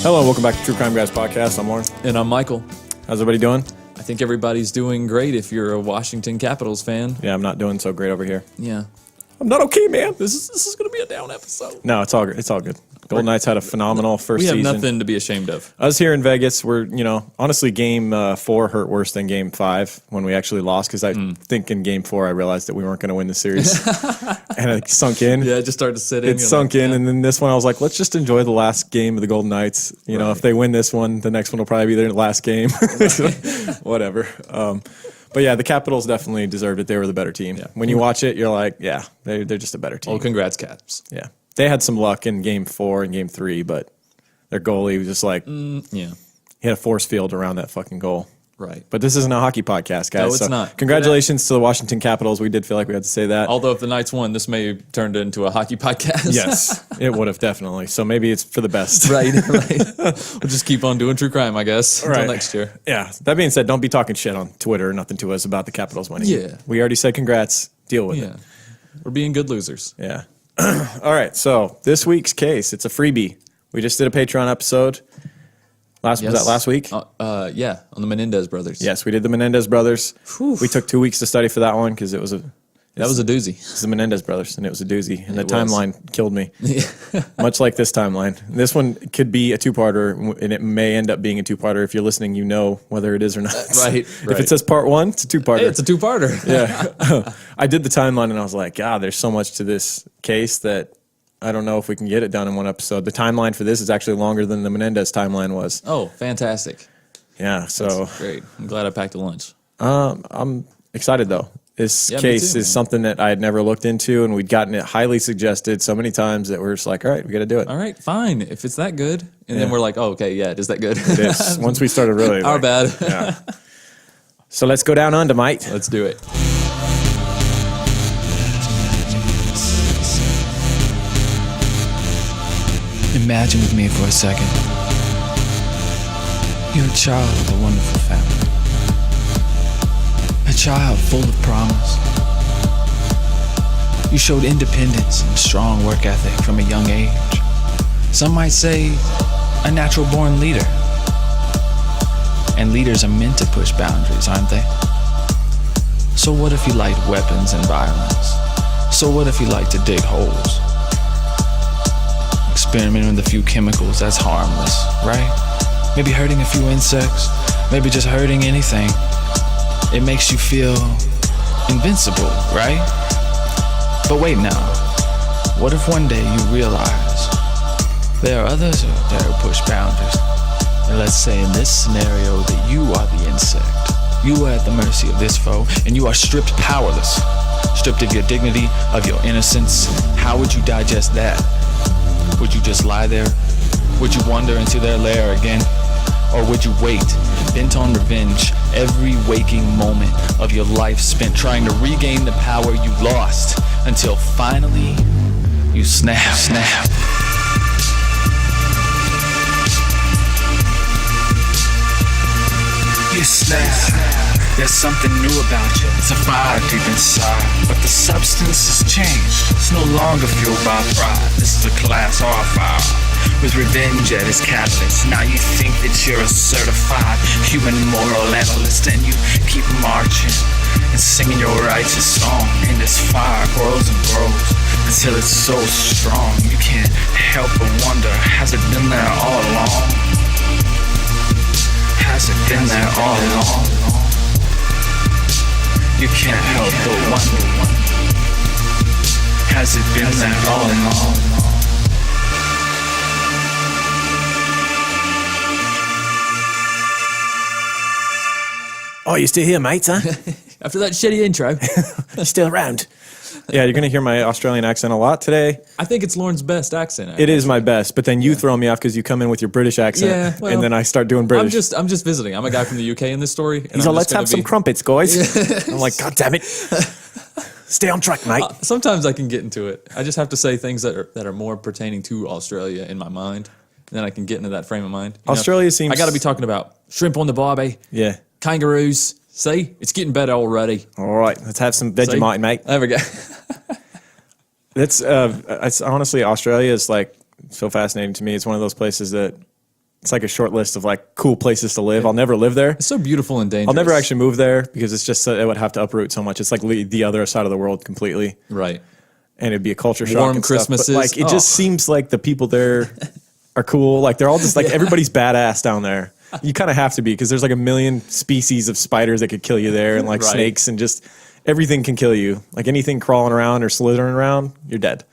Hello, welcome back to True Crime Guys Podcast. I'm Lauren. And I'm Michael. How's everybody doing? I think everybody's doing great if you're a Washington Capitals fan. Yeah, I'm not doing so great over here. Yeah. I'm not okay, man. This is going to be a down episode. No, it's all good. Golden Knights had a phenomenal first season. We have nothing to be ashamed of. Us here in Vegas, we're, honestly, game 4 hurt worse than game 5 when we actually lost, because I think in game 4 I realized that we weren't going to win the series. And it sunk in. Yeah, it just started to sit in. It sunk in, and then this one I was like, let's just enjoy the last game of the Golden Knights. You know, if they win this one, the next one will probably be their last game. Whatever. But yeah, the Capitals definitely deserved it. They were the better team. Yeah. When you watch it, you're like, yeah, they're just a better team. Well, congrats, Caps. Yeah. They had some luck in game 4 and game 3, but their goalie was just like, he had a force field around that fucking goal. Right. But this isn't a hockey podcast, guys. No, it's not. Congratulations to the Washington Capitals. We did feel like we had to say that. Although if the Knights won, this may have turned into a hockey podcast. Yes, it would have definitely. So maybe it's for the best. Right. We'll just keep on doing true crime, I guess, until next year. Yeah. That being said, don't be talking shit on Twitter or nothing to us about the Capitals winning. Yeah. We already said congrats. Deal with it. We're being good losers. Yeah. All right. So this week's case, it's a freebie. We just did a Patreon episode. Was that last week? Yeah, on the Menendez brothers. Yes, we did the Menendez brothers. Whew. We took 2 weeks to study for that one because it was a doozy. It's the Menendez brothers, and it was a doozy. And the timeline killed me, much like this timeline. This one could be a two-parter, and it may end up being a two-parter. If you're listening, you know whether it is or not. Right. If it says part 1, it's a two-parter. Hey, it's a two-parter. Yeah. I did the timeline, and I was like, God, there's so much to this case that I don't know if we can get it done in one episode. The timeline for this is actually longer than the Menendez timeline was. Oh, fantastic. Yeah, so. That's great. I'm glad I packed a lunch. I'm excited, though. This case is something that I had never looked into, and we'd gotten it highly suggested so many times that we're just like, all right, we got to do it. All right, fine. If it's that good. And then we're like, oh, okay, yeah, it is that good. It is. Once we started really. Our bad. Yeah. So let's go down under, mate. Let's do it. Imagine with me for a second. You're a child with a wonderful family. A child full of promise. You showed independence and strong work ethic from a young age. Some might say a natural born leader. And leaders are meant to push boundaries, aren't they? So what if you liked weapons and violence? So what if you liked to dig holes? Experimenting with a few chemicals, that's harmless, right? Maybe hurting a few insects, maybe just hurting anything. It makes you feel invincible, right? But wait now, what if one day you realize there are others out there who push boundaries? And let's say in this scenario that you are the insect. You are at the mercy of this foe, and you are stripped powerless. Stripped of your dignity, of your innocence. How would you digest that? Would you just lie there? Would you wander into their lair again? Or would you wait, bent on revenge, every waking moment of your life spent trying to regain the power you lost until finally you snap. You snap. There's something new about you. It's a fire deep inside, but the substance has changed. It's no longer fueled by pride. This is a class R fire with revenge at its catalyst. Now you think that you're a certified human moral analyst, and you keep marching and singing your righteous song. And this fire grows and grows until it's so strong you can't help but wonder, has it been there all along? Has it been there all along? You can't help but wonder, has it been there all along? Oh, you still here, mate, huh? After that shitty intro. You're still around. Yeah, you're going to hear my Australian accent a lot today. I think it's Lauren's best accent. It is my best, but then you throw me off because you come in with your British accent, and then I start doing British. I'm just visiting. I'm a guy from the UK in this story. And He's like, let's have some crumpets, guys. I'm like, God damn it. Stay on track, mate. Sometimes I can get into it. I just have to say things that are more pertaining to Australia in my mind. And then I can get into that frame of mind. Australia seems... I got to be talking about shrimp on the barbie. Yeah. Kangaroos. See? It's getting better already. All right. Let's have some Vegemite, mate. There we go. It's honestly, Australia is like so fascinating to me. It's one of those places that It's like a short list of like cool places to live. I'll never live there. It's so beautiful and dangerous. I'll never actually move there because it's just it would have to uproot so much. It's like the other side of the world completely. Right. And it'd be a culture shock. Warm and Christmases. Stuff. But like it just seems like the people there are cool. Like they're all just like everybody's badass down there. You kind of have to be because there's like a million species of spiders that could kill you there, and like snakes, and just everything can kill you. Like anything crawling around or slithering around, you're dead.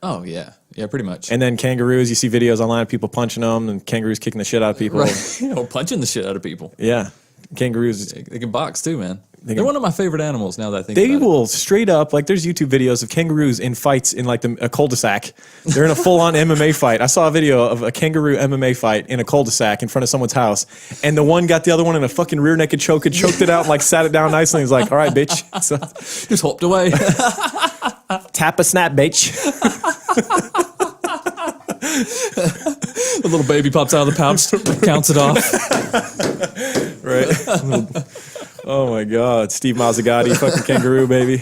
Oh yeah, yeah, pretty much. And then kangaroos, you see videos online of people punching them, and kangaroos kicking the shit out of people. Right. Or punching the shit out of people. Yeah, kangaroos. They can box too, man. They're one of my favorite animals now that I think They about will straight up, like there's YouTube videos of kangaroos in fights in like a cul-de-sac. They're in a full-on MMA fight. I saw a video of a kangaroo MMA fight in a cul-de-sac in front of someone's house. And the one got the other one in a fucking rear naked choke and choked it out and like sat it down nicely. And he's like, all right, bitch. So, just hopped away. tap a snap, bitch. The little baby pops out of the pouch, counts it off. Right. Oh my God, Steve Mazzagatti, fucking kangaroo, baby.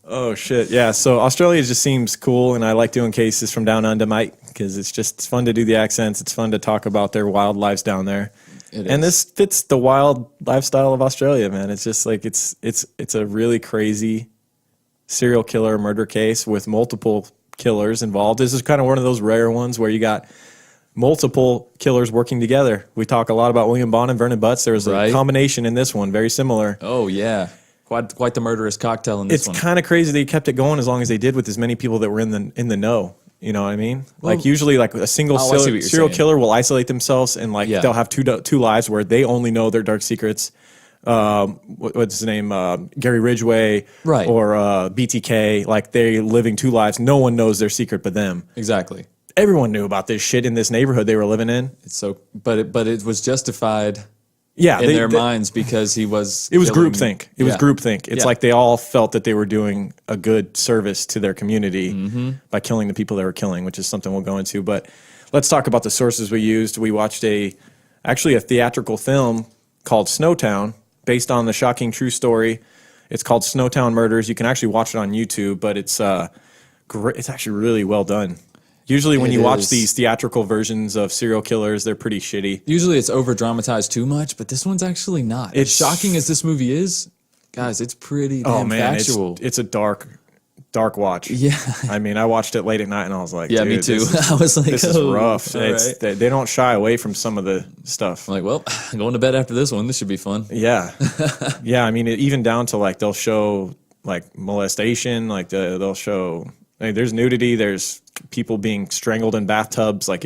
Oh shit, yeah. So Australia just seems cool, and I like doing cases from down under, mate, because it's fun to do the accents. It's fun to talk about their wild lives down there, and this fits the wild lifestyle of Australia, man. It's just like it's a really crazy serial killer murder case with multiple killers involved. This is kind of one of those rare ones where you got multiple killers working together. We talk a lot about William Bond and Vernon Butts. There was a combination in this one, very similar. Oh, yeah. Quite the murderous cocktail in this one. It's kind of crazy they kept it going as long as they did with as many people that were in the know. You know what I mean? Well, like usually like a single serial killer will isolate themselves and like they'll have two lives where they only know their dark secrets. What's his name? Gary Ridgway or BTK. Like they're living two lives. No one knows their secret but them. Exactly. Everyone knew about this shit in this neighborhood they were living in. But it was justified in their minds because he was... It was groupthink. It was groupthink. It's like they all felt that they were doing a good service to their community by killing the people they were killing, which is something we'll go into. But let's talk about the sources we used. We watched actually a theatrical film called Snowtown, based on the shocking true story. It's called Snowtown Murders. You can actually watch it on YouTube, but it's great. It's actually really well done. Usually when you watch these theatrical versions of serial killers, they're pretty shitty. Usually it's over-dramatized too much, but this one's actually not. As shocking as this movie is, guys, it's pretty damn factual. It's a dark watch. Yeah. I mean, I watched it late at night and I was like, yeah, me too. I was like, this is rough. They don't shy away from some of the stuff. I'm like, well, going to bed after this one. This should be fun. Yeah. Yeah, I mean, even down to like they'll show like molestation, like they'll show... Like, there's nudity. There's people being strangled in bathtubs. Like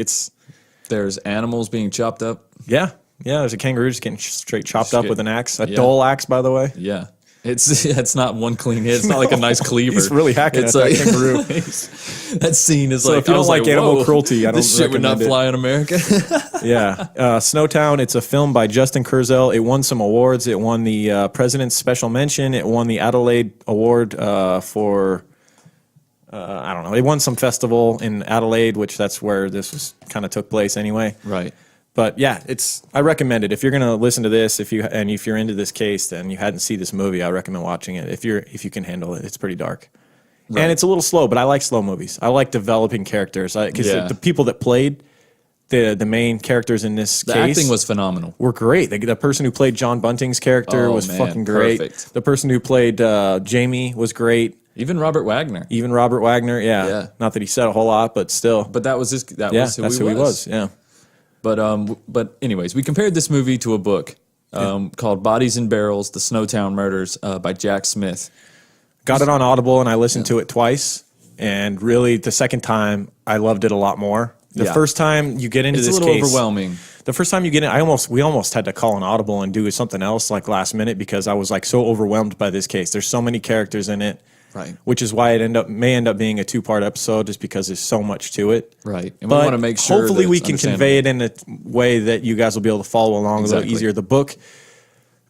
there's animals being chopped up. Yeah. There's a kangaroo just getting straight chopped up with an axe, a dull axe, by the way. Yeah, it's not one clean hit. It's not like a nice cleaver. He's really hacking at that kangaroo. That scene is so if you don't like animal cruelty, I don't. This shit would not fly in America. Yeah, Snowtown. It's a film by Justin Kurzel. It won some awards. It won the President's Special Mention. It won the Adelaide Award for. I don't know. It won some festival in Adelaide, which that's where this kind of took place anyway. Right. But yeah, I recommend it. If you're going to listen to this, if you're into this case, then you hadn't seen this movie, I recommend watching it. If you can handle it, it's pretty dark. Right. And it's a little slow, but I like slow movies. I like developing characters because the people that played the main characters in this case, the acting was phenomenal. Were great. The person who played John Bunting's character was fucking great. Perfect. The person who played Jamie was great. Even Robert Wagner. Yeah. Not that he said a whole lot, but still. But that was who he was. Yeah. But anyways, we compared this movie to a book called Bodies in Barrels: The Snowtown Murders by Jack Smith. Got it on Audible and I listened to it twice, and really the second time I loved it a lot more. The first time you get into this case, it's a little overwhelming. The first time you get in, we almost had to call an Audible and do something else like last minute because I was like so overwhelmed by this case. There's so many characters in it. Right. Which is why it may end up being a 2-part episode just because there's so much to it. Right. And but we want to make sure hopefully we can convey it in a way that you guys will be able to follow along a little easier. The book,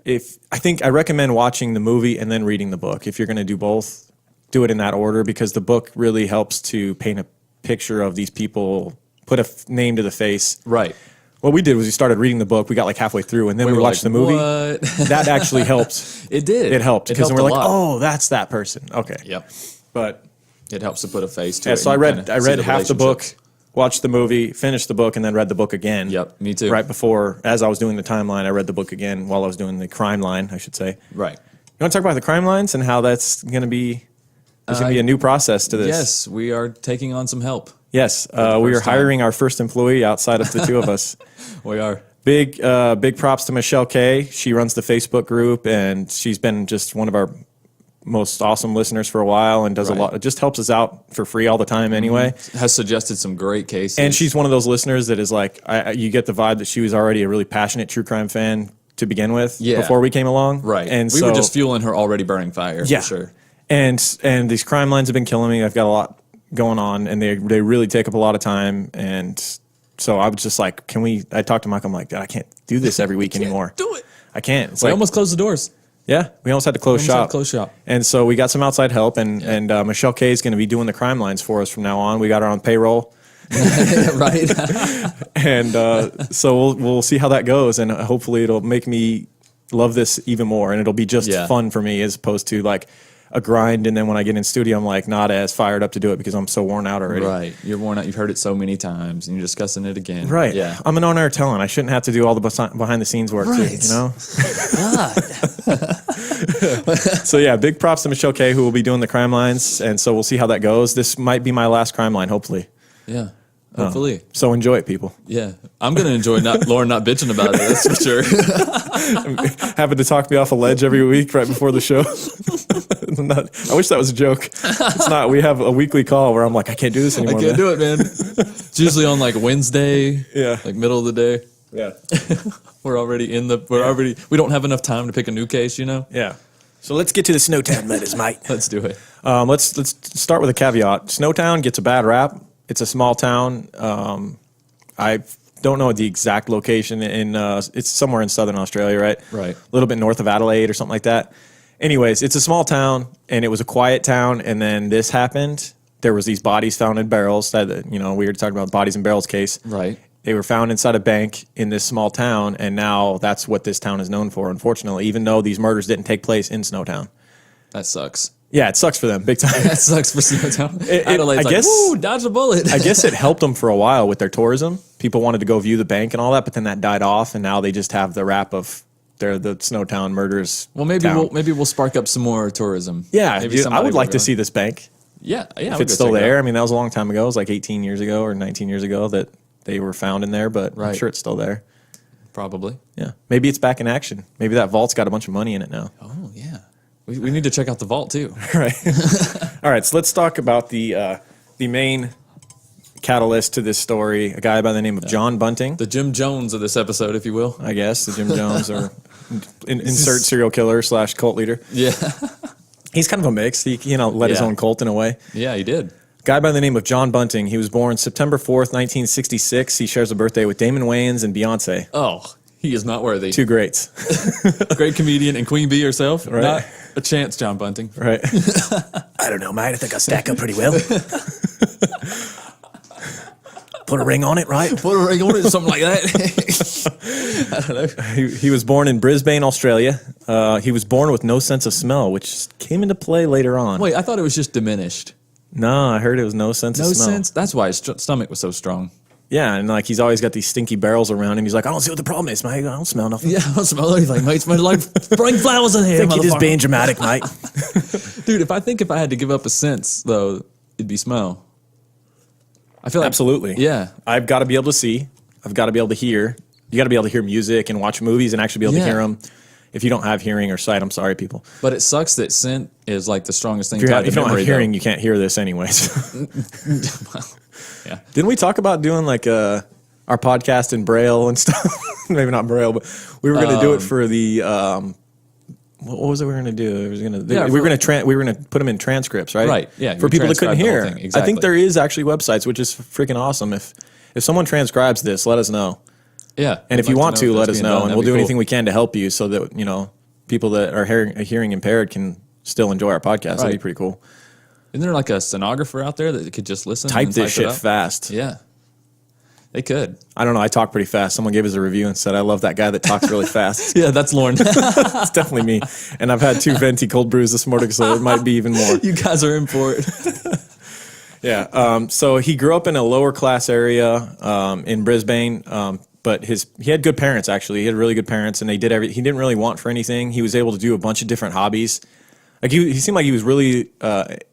I recommend watching the movie and then reading the book. If you're going to do both, do it in that order because the book really helps to paint a picture of these people, put a name to the face. Right. What we did was we started reading the book. We got like halfway through, and then we watched the movie. What? That actually helped. It did. It helped because we're like, oh, that's that person. Okay. Yep. But it helps to put a face to it. So I read half the book, watched the movie, finished the book, and then read the book again. Yep, me too. Right before, as I was doing the timeline, I read the book again while I was doing the crime line, I should say. Right. You want to talk about the crime lines and how that's going to be, there's going to be a new process to this? Yes, we are taking on some help. Yes, we are hiring our first employee outside of the two of us. We are. Big props to Michelle K. She runs the Facebook group, and she's been just one of our most awesome listeners for a while, and does a lot. It just helps us out for free all the time anyway. Has suggested some great cases. And she's one of those listeners that is like, you get the vibe that she was already a really passionate true crime fan to begin with before we came along. Right. And we were just fueling her already burning fire, for sure. And these crime lines have been killing me. I've got a lot going on, and they really take up a lot of time. And so I was just like, I talked to Mike, I'm like, God, I can't do this every week anymore. Do it. I can't. We almost closed the doors. Yeah, we almost had to close shop. And so we got some outside help, and Michelle K is going to be doing the crime lines for us from now on. We got her on payroll. Right. And so we'll see how that goes, and hopefully it'll make me love this even more, and it'll be just fun for me as opposed to like a grind, and then when I get in studio, I'm like not as fired up to do it because I'm so worn out already. Right, you're worn out. You've heard it so many times, and you're discussing it again. Right. Yeah. I'm an on-air talent. I shouldn't have to do all the behind the scenes work too. You know. So yeah, big props to Michelle K, who will be doing the crime lines, and so we'll see how that goes. This might be my last crime line, hopefully. Yeah. Hopefully. So enjoy it, people. Yeah. I'm going to enjoy Lauren not bitching about it, that's for sure. Having to talk me off a ledge every week right before the show. I wish that was a joke. It's not. We have a weekly call where I'm like, I can't do this anymore. I can't do it, man. It's usually on like Wednesday. Yeah. Like middle of the day. Yeah. We don't have enough time to pick a new case, you know? Yeah. So let's get to the Snowtown letters, mate. Let's do it. Let's start with a caveat. Snowtown gets a bad rap. It's a small town. I don't know the exact location. It's somewhere in southern Australia, right? Right. A little bit north of Adelaide or something like that. Anyways, it's a small town, and it was a quiet town, and then this happened. There was these bodies found in barrels. That we were talking about bodies in barrels case. Right. They were found inside a bank in this small town, and now that's what this town is known for, unfortunately, even though these murders didn't take place in Snowtown. That sucks. Yeah, it sucks for them, big time. That sucks for Snowtown. Adelaide's I guess, woo, dodge a bullet. I guess it helped them for a while with their tourism. People wanted to go view the bank and all that, but then that died off, and now they just have the rap of they're the Snowtown murders. Well, maybe we'll spark up some more tourism. Yeah, maybe I would like to see this bank. Yeah. If it's still there. I mean, that was a long time ago. It was like 18 years ago or 19 years ago that they were found in there, but I'm sure it's still there. Probably. Yeah. Maybe it's back in action. Maybe that vault's got a bunch of money in it now. Oh, yeah. We need to check out the vault, too. Right. All right, so let's talk about the main catalyst to this story, a guy by the name of John Bunting. The Jim Jones of this episode, if you will. I guess, the Jim Jones, or insert serial killer / cult leader. Yeah. He's kind of a mix. He led his own cult in a way. Yeah, he did. Guy by the name of John Bunting. He was born September 4th, 1966. He shares a birthday with Damon Wayans and Beyonce. Oh, he is not worthy. Two greats. Great comedian and Queen Bee herself. Right. Not a chance, John Bunting. Right. I don't know, mate. I think I stack up pretty well. Put a ring on it, right? Put a ring on it, something like that. I don't know. He was born in Brisbane, Australia. He was born with no sense of smell, which came into play later on. Wait, I thought it was just diminished. No, I heard it was no sense of smell. No sense? That's why his stomach was so strong. Yeah, and like he's always got these stinky barrels around him. He's like, I don't see what the problem is, mate. I don't smell nothing. Yeah, I don't smell anything, mate. It smells like spring flowers in here, I think you're just being dramatic, mate. Dude, if I had to give up a sense, though, it'd be smell. I feel like... Absolutely. Yeah. I've got to be able to see. I've got to be able to hear. You got to be able to hear music and watch movies and actually be able to hear them. If you don't have hearing or sight, I'm sorry, people. But it sucks that scent is like the strongest thing. If you don't have hearing, you can't hear this anyways. Well, yeah. Didn't we talk about doing like our podcast in Braille and stuff? Maybe not Braille, but we were going to do it for the what was it we were going to do? We were going to put them in transcripts, right? Right. Yeah. For people that couldn't hear. Exactly. I think there is actually websites, which is freaking awesome. If someone transcribes this, let us know. Yeah. And if you want to, let us know, and we'll do anything we can to help you so that, people that are hearing impaired can still enjoy our podcast. Right. That'd be pretty cool. Isn't there like a stenographer out there that could just listen? Type this shit fast. Yeah. They could. I don't know. I talk pretty fast. Someone gave us a review and said, I love that guy that talks really fast. Yeah, that's Lauren. It's definitely me. And I've had 2 venti cold brews this morning, so it might be even more. You guys are in for it. Yeah. So he grew up in a lower class area in Brisbane, but he had good parents. Actually, he had really good parents, and they did everything. He didn't really want for anything. He was able to do a bunch of different hobbies. Like he seemed like he was really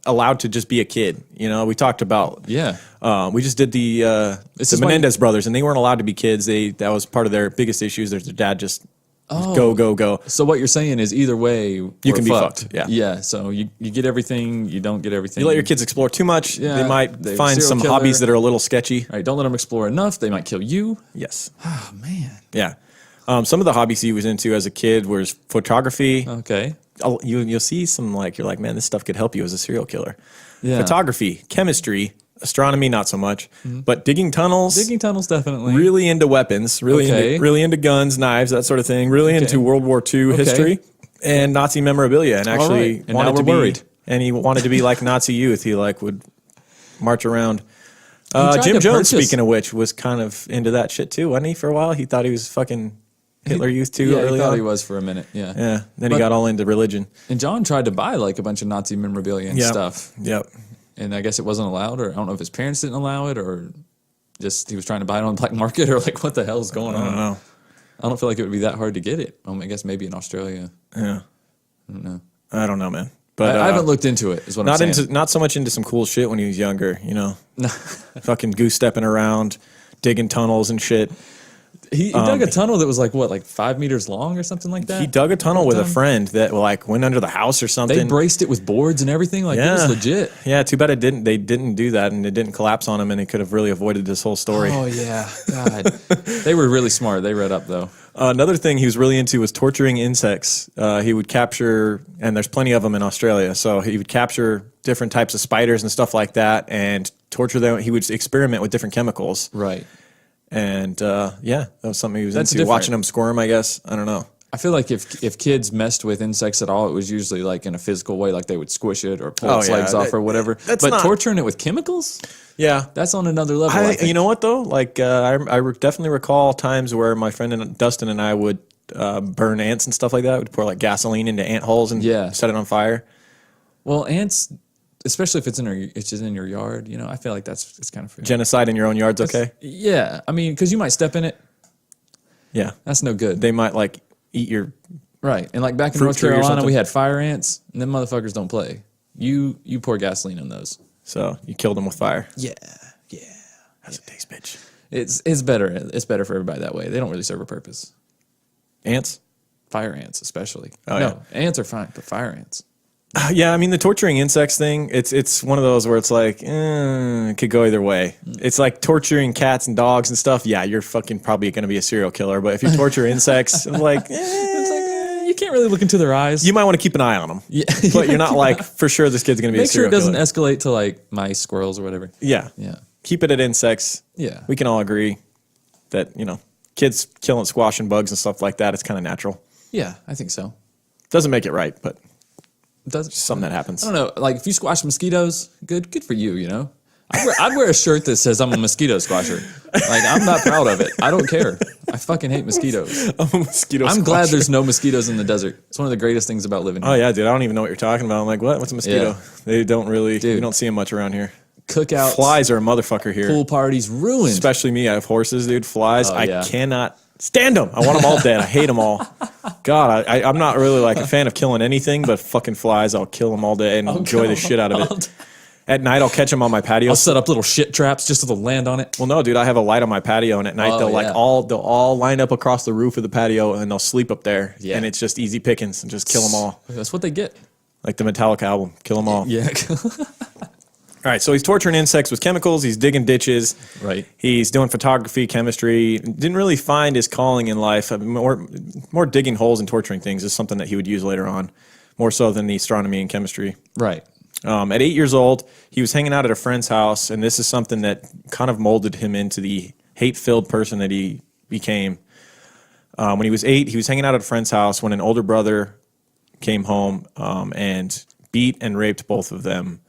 allowed to just be a kid. You know, we talked about we just did the Menendez brothers, and they weren't allowed to be kids. That was part of their biggest issues. Their dad just go. So what you're saying is either way you can be fucked. Yeah. Yeah. So you get everything, you don't get everything. You let your kids explore too much, they might find some hobbies that are a little sketchy. Right. Don't let them explore enough. They might kill you. Yes. Oh man. Yeah. Some of the hobbies he was into as a kid was photography. Okay. You'll see some you're like, man, this stuff could help you as a serial killer. Yeah. Photography, chemistry, astronomy, not so much, but digging tunnels. Digging tunnels, definitely. Really into weapons, really into guns, knives, that sort of thing. Really into World War II history and Nazi memorabilia, and actually wanted to be worried. And he wanted to be like Nazi youth. He would march around. Jim Jones, speaking of which, was kind of into that shit too, wasn't he? For a while, he thought he was fucking Hitler Youth too. Yeah, he thought he was for a minute. Yeah. Yeah. Then he got all into religion. And John tried to buy a bunch of Nazi memorabilia and stuff. Yep. And I guess it wasn't allowed, or I don't know if his parents didn't allow it, or just he was trying to buy it on the black market, or what the hell's going on? I don't know. I don't feel like it would be that hard to get it. I guess maybe in Australia. Yeah. I don't know. I don't know, man. But I haven't looked into it. Is what I'm saying. Not so much into some cool shit when he was younger. You know, fucking goose stepping around, digging tunnels and shit. He dug a tunnel that was 5 meters long or something like that. He dug a tunnel with a friend that went under the house or something. They braced it with boards and everything. It was legit. Yeah, too bad they didn't do that, and it didn't collapse on him, and it could have really avoided this whole story. Oh yeah, God. They were really smart. They read up though. Another thing he was really into was torturing insects. He would capture, and there's plenty of them in Australia, so he would capture different types of spiders and stuff like that and torture them. He would experiment with different chemicals. Right. And that was something he was into. Watching them squirm, I guess. I don't know. I feel like if kids messed with insects at all, it was usually in a physical way, they would squish it or pull its legs off or whatever. But torturing it with chemicals? Yeah. That's on another level. You know what, though? I definitely recall times where my friend Dustin and I would burn ants and stuff like that. We'd pour gasoline into ant holes and set it on fire. Well, ants, especially if it's just in your yard, I feel like it's kind of fair. Genocide in your own yard's okay? Yeah. Because you might step in it. Yeah. That's no good. They might eat your right. And back in North Carolina, we had fire ants, and them motherfuckers don't play. You pour gasoline on those. So you killed them with fire. Yeah. How's it taste, bitch? It's better. It's better for everybody that way. They don't really serve a purpose. Ants? Fire ants, especially. No, ants are fine, but fire ants. Yeah, the torturing insects thing, it's one of those where it's it could go either way. It's like torturing cats and dogs and stuff. Yeah, you're fucking probably going to be a serial killer. But if you torture insects, you can't really look into their eyes. You might want to keep an eye on them. Yeah. But you're not for sure this kid's going to be a serial killer. Make sure it doesn't escalate to mice, squirrels, or whatever. Yeah. Yeah. Keep it at insects. Yeah. We can all agree that, kids killing squash and bugs and stuff like that, it's kind of natural. Yeah, I think so. Doesn't make it right, but... Does something that happens. I don't know. If you squash mosquitoes, good for you. I'd wear a shirt that says I'm a mosquito squasher. I'm not proud of it. I don't care. I fucking hate mosquitoes. I'm a mosquito I'm squasher. glad there's no mosquitoes in the desert. It's one of the greatest things about living here. Oh yeah, dude. I don't even know what you're talking about. I'm like, what? What's a mosquito? Yeah. They don't really. Dude, you don't see them much around here. Cookouts. Flies are a motherfucker here. Pool parties ruined. Especially me. I have horses, dude. Flies. Yeah. I cannot stand them. I want them all dead. I hate them all. God, I'm not really a fan of killing anything, but fucking flies, I'll kill them all day and enjoy the shit out of it. At night, I'll catch them on my patio. I'll set up little shit traps just so they'll land on it. Well, no, dude, I have a light on my patio, and at night they'll all line up across the roof of the patio, and they'll sleep up there. Yeah. And it's just easy pickings, and just kill them all. That's what they get. Like the Metallica album, kill them all. Yeah. All right, so he's torturing insects with chemicals. He's digging ditches. Right. He's doing photography, chemistry. Didn't really find his calling in life. More digging holes and torturing things is something that he would use later on, more so than the astronomy and chemistry. Right. At 8 years old, he was hanging out at a friend's house, and this is something that kind of molded him into the hate-filled person that he became. When he was 8, he was hanging out at a friend's house when an older brother came home and beat and raped both of them.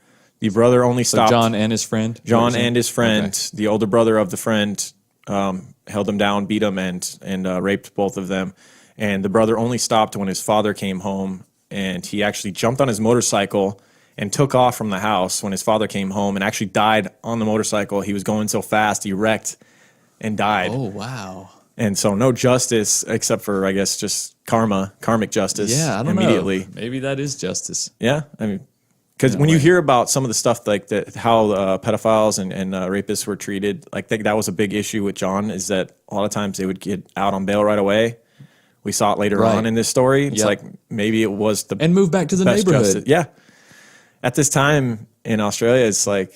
The brother only stopped. So John and his friend? John and his friend. Okay. The older brother of the friend held him down, beat him, and raped both of them. And the brother only stopped when his father came home, and he actually jumped on his motorcycle and took off from the house when his father came home and actually died on the motorcycle. He was going so fast, he wrecked and died. Oh, wow. And so no justice except for, I guess, just karmic justice. Yeah, I don't immediately. know. Maybe that is justice. Yeah, I mean, because when you hear about some of the stuff like that, how pedophiles and rapists were treated, like that was a big issue with John, is that a lot of times they would get out on bail right away. We saw it later on in this story. It's like maybe it was the and move back to the neighborhood. Justice. Yeah, at this time in Australia, it's like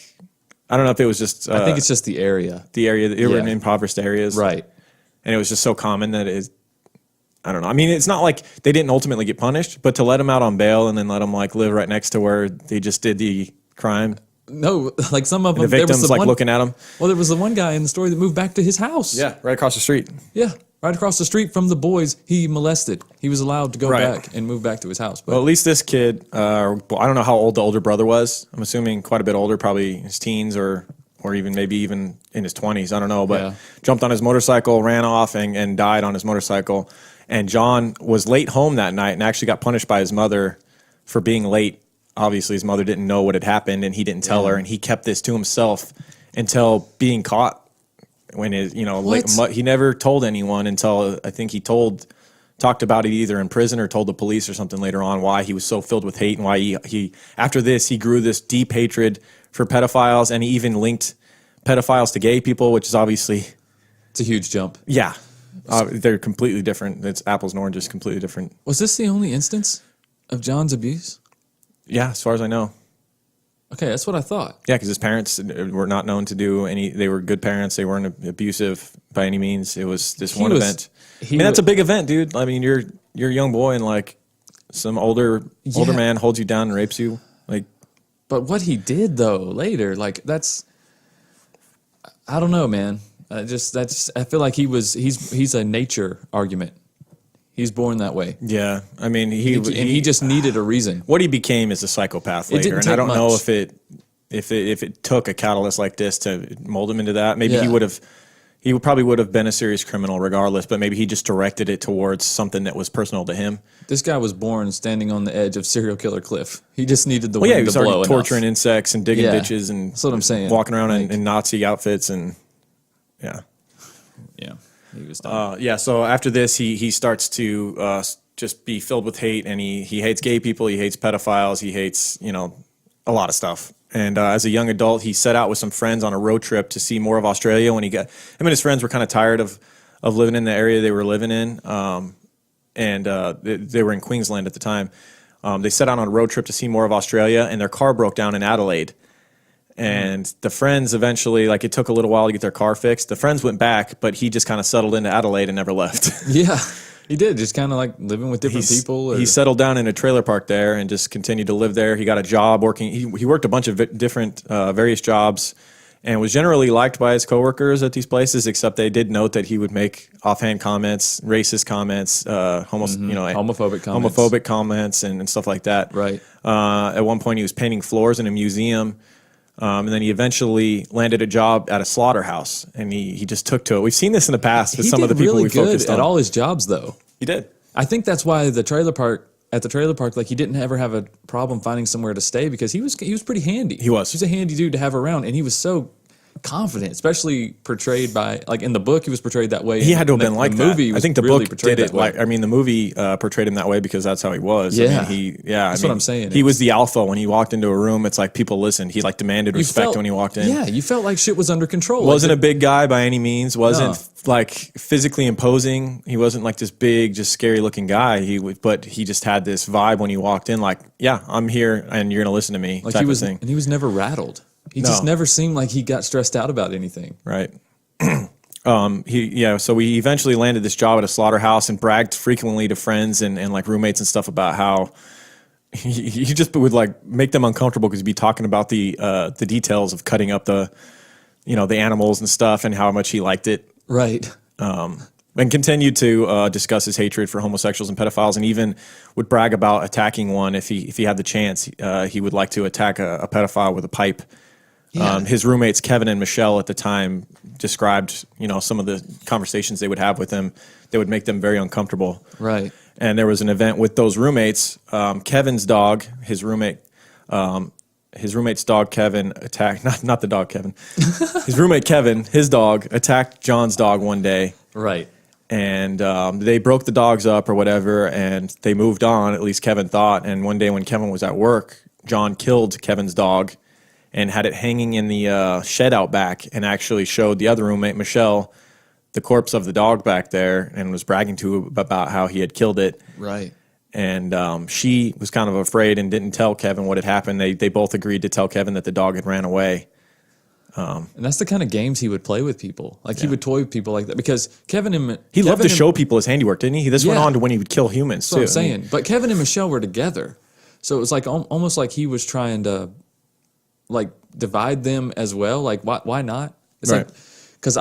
I don't know if it was just. I think it's just the area. The area they were in impoverished areas, right? And it was just so common that it is. I don't know. I mean, it's not like they didn't ultimately get punished, but to let them out on bail and then let them like live right next to where they just did the crime. No, like some of them, The victims there was like looking at them. Well, there was the one guy in the story that moved back to his house. Yeah, right across the street. Yeah, right across the street from the boys he molested. He was allowed to go back and move back to his house. But well, at least this kid, I don't know how old the older brother was. I'm assuming quite a bit older, probably his teens or even maybe even in his 20s. I don't know, but jumped on his motorcycle, ran off, and died on his motorcycle. And John was late home that night and actually got punished by his mother for being late. Obviously, his mother didn't know what had happened, and he didn't tell her, and he kept this to himself until being caught. When he never told anyone until I think he talked about it either in prison or told the police or something later on why he was so filled with hate and why he after this he grew this deep hatred for pedophiles, and he even linked pedophiles to gay people, which is obviously it's a huge jump. Yeah, they're completely different. It's apples and oranges, completely different. Was this the only instance of John's abuse? Yeah, as far as I know. Okay, that's what I thought. Yeah, because his parents were not known to do any. They were good parents. They weren't abusive by any means. It was this one event. I mean, that's a big event, dude. I mean, you're a young boy, and like some older man holds you down and rapes you. Like, but what he did though later, like that's, I don't know, man. I feel like he's a nature argument. He's born that way. Yeah, I mean, he just needed a reason. What he became is a psychopath later, and I don't know if it took a catalyst like this to mold him into that. Maybe he probably would have been a serious criminal regardless, but maybe he just directed it towards something that was personal to him. This guy was born standing on the edge of serial killer cliff. He just needed the wind to blow enough. He started torturing insects and digging ditches, and that's what I'm saying. Walking around in Nazi outfits, and yeah. He was so after this, he starts to just be filled with hate, and he hates gay people, he hates pedophiles, he hates a lot of stuff. And as a young adult, he set out with some friends on a road trip to see more of Australia. When him and his friends were kind of tired of living in the area they were living in, and they were in Queensland at the time. They set out on a road trip to see more of Australia, and their car broke down in Adelaide. And the friends eventually, like it took a little while to get their car fixed. The friends went back, but he just kind of settled into Adelaide and never left. Yeah, he did. Just kind of like living with different people. He settled down in a trailer park there and just continued to live there. He got a job working. He worked a bunch of different various jobs and was generally liked by his coworkers at these places, except they did note that he would make offhand comments, racist comments, homophobic comments and stuff like that. Right. At one point, he was painting floors in a museum. And then he eventually landed a job at a slaughterhouse, and he just took to it. We've seen this in the past with some of the people we focused on. At all his jobs, though. He did. I think that's why at the trailer park, like he didn't ever have a problem finding somewhere to stay because he was pretty handy. He was. He's a handy dude to have around, and he was so confident, especially portrayed by like in the book he was portrayed that way. He had to have been like the that. Movie I think the really book did it like. I mean, the movie portrayed him that way because that's how he was. Yeah, I mean, that's what I'm saying. He was the alpha when he walked into a room. It's like people listened. He like demanded respect when he walked in. Yeah, you felt like shit was under control. Wasn't a big guy by any means. Wasn't like physically imposing. He wasn't like this big, just scary looking guy. But he just had this vibe when he walked in. Like, yeah, I'm here, and you're gonna listen to me. Like type he was, of thing. and he was never rattled. He just never seemed like he got stressed out about anything. Right. So he eventually landed this job at a slaughterhouse and bragged frequently to friends and like roommates and stuff about how he just would like make them uncomfortable because he'd be talking about the details of cutting up the animals and stuff and how much he liked it. Right. And continued to discuss his hatred for homosexuals and pedophiles, and even would brag about attacking one if he had the chance. He would like to attack a pedophile with a pipe. Yeah. His roommates Kevin and Michelle at the time described, some of the conversations they would have with him that would make them very uncomfortable. Right. And there was an event with those roommates. Kevin's dog, his roommate, His roommate's dog Kevin attacked not the dog Kevin. His roommate Kevin, his dog attacked John's dog one day. Right. And they broke the dogs up or whatever, and they moved on, at least Kevin thought. And one day when Kevin was at work, John killed Kevin's dog and had it hanging in the shed out back, and actually showed the other roommate, Michelle, the corpse of the dog back there, and was bragging to him about how he had killed it. Right. And she was kind of afraid and didn't tell Kevin what had happened. They both agreed to tell Kevin that the dog had ran away. And that's the kind of games he would play with people. Like he would toy with people like that, because He loved to show people his handiwork, didn't he? This went on to when he would kill humans too. That's what I'm saying. But Kevin and Michelle were together, so it was like almost like he was trying to like divide them as well. Like why not? It's right. like, because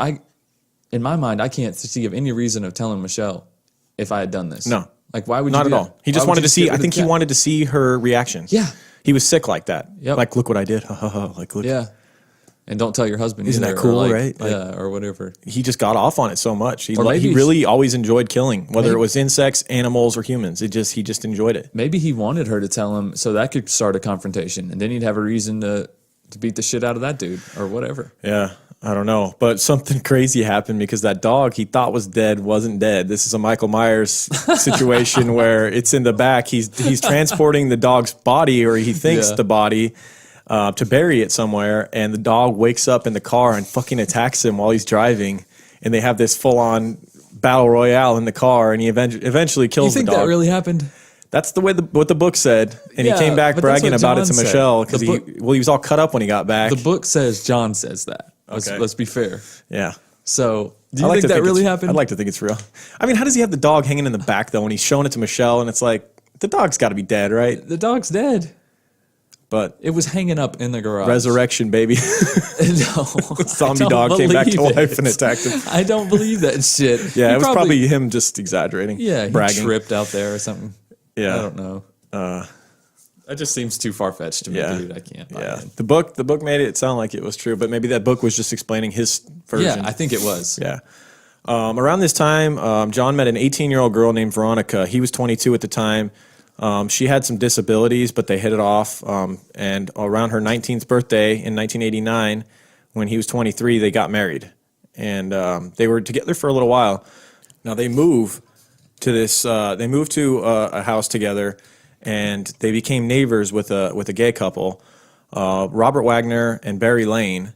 in my mind, I can't see of any reason of telling Michelle if I had done this. No. Like, why would not you do at all? that? He just Why would wanted you to see. get rid I of think the he cat? wanted to see her reaction. Yeah. He was sick like that. Yep. Like, look what I did. Ha ha ha. Like, look. Yeah. And don't tell your husband. Isn't either, that cool, or like, right? Like, yeah, or whatever. He just got off on it so much. He maybe really always enjoyed killing, whether maybe- it was insects, animals, or humans. He just enjoyed it. Maybe he wanted her to tell him so that could start a confrontation, and then he'd have a reason to beat the shit out of that dude or whatever. Yeah. I don't know, but something crazy happened because that dog he thought was dead wasn't dead. This is a Michael Myers situation where it's in the back. He's transporting the dog's body, or he thinks the body, to bury it somewhere, and the dog wakes up in the car and fucking attacks him while he's driving, and they have this full-on battle royale in the car, and he eventually kills the dog. You think that really happened? That's the way what the book said, and Yeah, he came back but that's bragging what about it to John said. Michelle because The he book- was all cut up when he got back. The book says John says that. Okay. Let's be fair. Yeah. So, do you I like think to that really it's- happened? I'd like to think it's real. I mean, how does he have the dog hanging in the back though when he's showing it to Michelle, and it's like the dog's got to be dead, right? The dog's dead. But It was hanging up in the garage. resurrection, baby. No, Zombie I don't dog came back to believe life it. and attacked him. I don't believe that shit. Yeah, He it was probably him just exaggerating. Yeah, he bragging. tripped out there or something. Yeah. I don't know. That just seems too far fetched to me, Yeah. dude. I can't. buy Yeah, it. the book made it sound like it was true, but maybe that book was just explaining his version. Yeah, I think it was. Yeah. Around this time, John met an 18-year-old girl named Veronica. He was 22 at the time. She had some disabilities, but they hit it off. And around her 19th birthday in 1989, when he was 23, they got married. And they were together for a little while. Now they move to this. They moved to a house together, and they became neighbors with a gay couple, Robert Wagner and Barry Lane.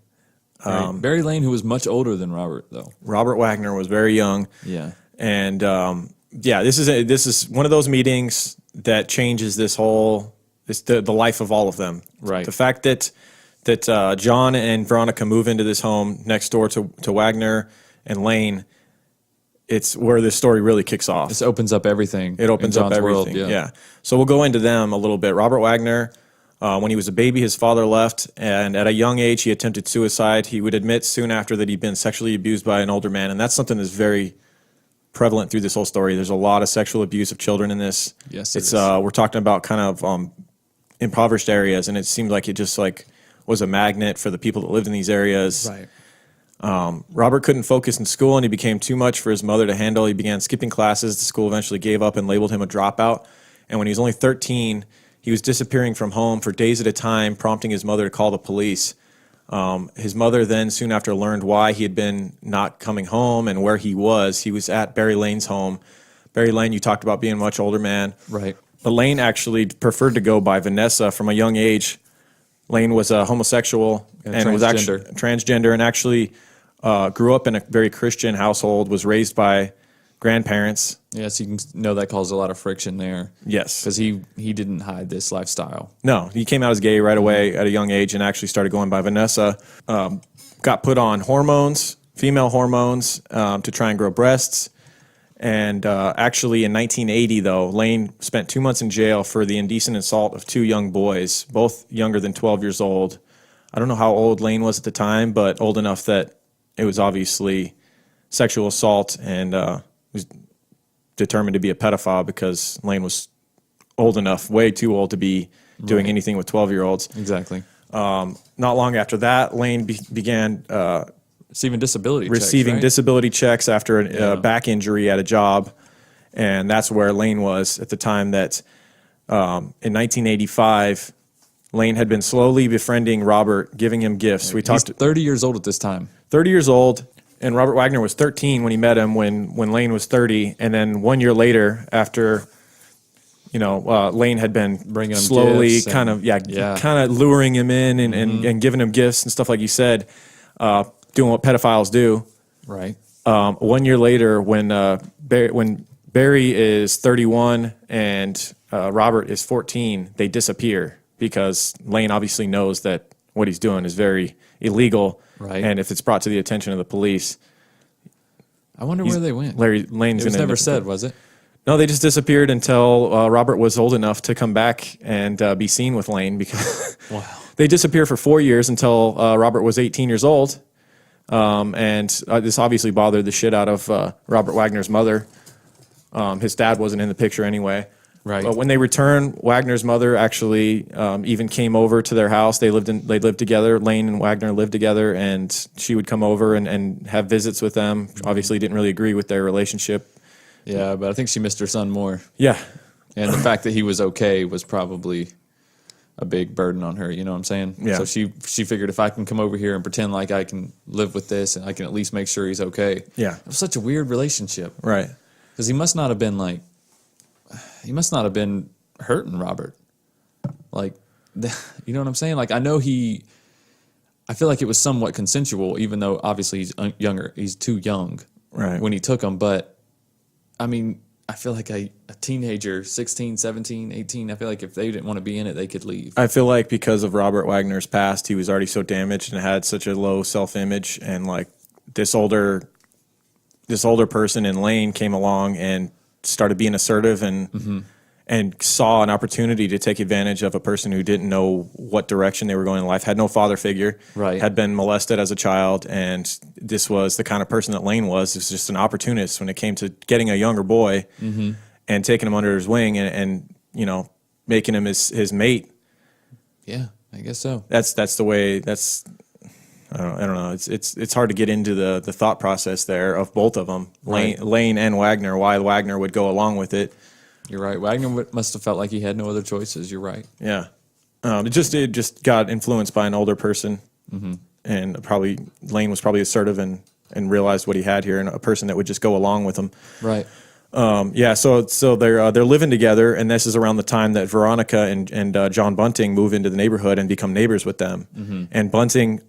Right. Barry Lane, who was much older than Robert, though. Robert Wagner was very young. Yeah. And this is one of those meetings that changes the life of all of them. Right. The fact that John and Veronica move into this home next door to Wagner and Lane, it's where this story really kicks off. This opens up everything. It opens in up John's everything. world, Yeah. So we'll go into them a little bit. Robert Wagner, when he was a baby, his father left, and at a young age, he attempted suicide. He would admit soon after that he'd been sexually abused by an older man, and that's something that's very prevalent through this whole story. There's a lot of sexual abuse of children in this. Yes, it's it is. we're talking about kind of impoverished areas, and it seemed like it just was a magnet for the people that lived in these areas. Right. Robert couldn't focus in school, and he became too much for his mother to handle. He began skipping classes. The school eventually gave up and labeled him a dropout. And when he was only 13, he was disappearing from home for days at a time, prompting his mother to call the police. His mother then soon after learned why he had been not coming home and where he was. He was at Barry Lane's home. Barry Lane, you talked about being a much older man. Right. But Lane actually preferred to go by Vanessa from a young age. Lane was a homosexual and was actually transgender, and actually grew up in a very Christian household, was raised by grandparents. Yes, you can know that caused a lot of friction there. Yes. Because he didn't hide this lifestyle. No, he came out as gay right away at a young age and actually started going by Vanessa. Got put on hormones, female hormones, to try and grow breasts. And actually in 1980, though, Lane spent 2 months in jail for the indecent assault of two young boys, both younger than 12 years old. I don't know how old Lane was at the time, but old enough that it was obviously sexual assault, and was determined to be a pedophile because Lane was old enough, way too old to be doing anything with 12-year-olds. Exactly. Not long after that, Lane began Receiving disability checks, receiving right? disability checks after a back injury at a job, and that's where Lane was at the time that in 1985, Lane had been slowly befriending Robert, giving him gifts. We He's talked 30 years old at this time. 30 years old, and Robert Wagner was 13 when he met him. When Lane was 30, and then 1 year later, after Lane had been Bringing him slowly gifts kind of luring him in and giving him gifts and stuff like you said, doing what pedophiles do. Right. 1 year later, when Barry is 31 and Robert is 14, they disappear because Lane obviously knows that what he's doing is very illegal. Right. And if it's brought to the attention of the police, I wonder where they went. Lane's It was gonna never said, was it? No, they just disappeared until Robert was old enough to come back and be seen with Lane because Wow. they disappeared for 4 years until Robert was 18 years old. And this obviously bothered the shit out of Robert Wagner's mother. His dad wasn't in the picture anyway. Right. But when they returned, Wagner's mother actually even came over to their house. They lived together. Lane and Wagner lived together, and she would come over and have visits with them. Obviously, didn't really agree with their relationship. Yeah, but I think she missed her son more. Yeah. And the fact that he was okay was probably a big burden on her. You know what I'm saying? Yeah. So she figured if I can come over here and pretend like I can live with this and I can at least make sure he's okay. Yeah. It was such a weird relationship. Right. Because he must not have been hurting Robert. Like, you know what I'm saying? Like, I feel like it was somewhat consensual, even though obviously he's younger. He's too young when he took him. But, I mean, I feel like a teenager, 16, 17, 18, I feel like if they didn't want to be in it, they could leave. I feel like because of Robert Wagner's past, he was already so damaged and had such a low self-image, and like this older person in Lane came along and started being assertive and saw an opportunity to take advantage of a person who didn't know what direction they were going in life, had no father figure, Right. had been molested as a child, and this was the kind of person that Lane was. He was just an opportunist when it came to getting a younger boy and taking him under his wing and making him his mate. Yeah, I guess so. That's the way. I don't know. It's hard to get into the thought process there of both of them, Right. Lane and Wagner. Why Wagner would go along with it. You're right. Wagner must have felt like he had no other choices. You're right. Yeah, it just got influenced by an older person, and probably Lane was probably assertive and realized what he had here, and a person that would just go along with him. Right. So they're living together, and this is around the time that Veronica and John Bunting move into the neighborhood and become neighbors with them, and Bunting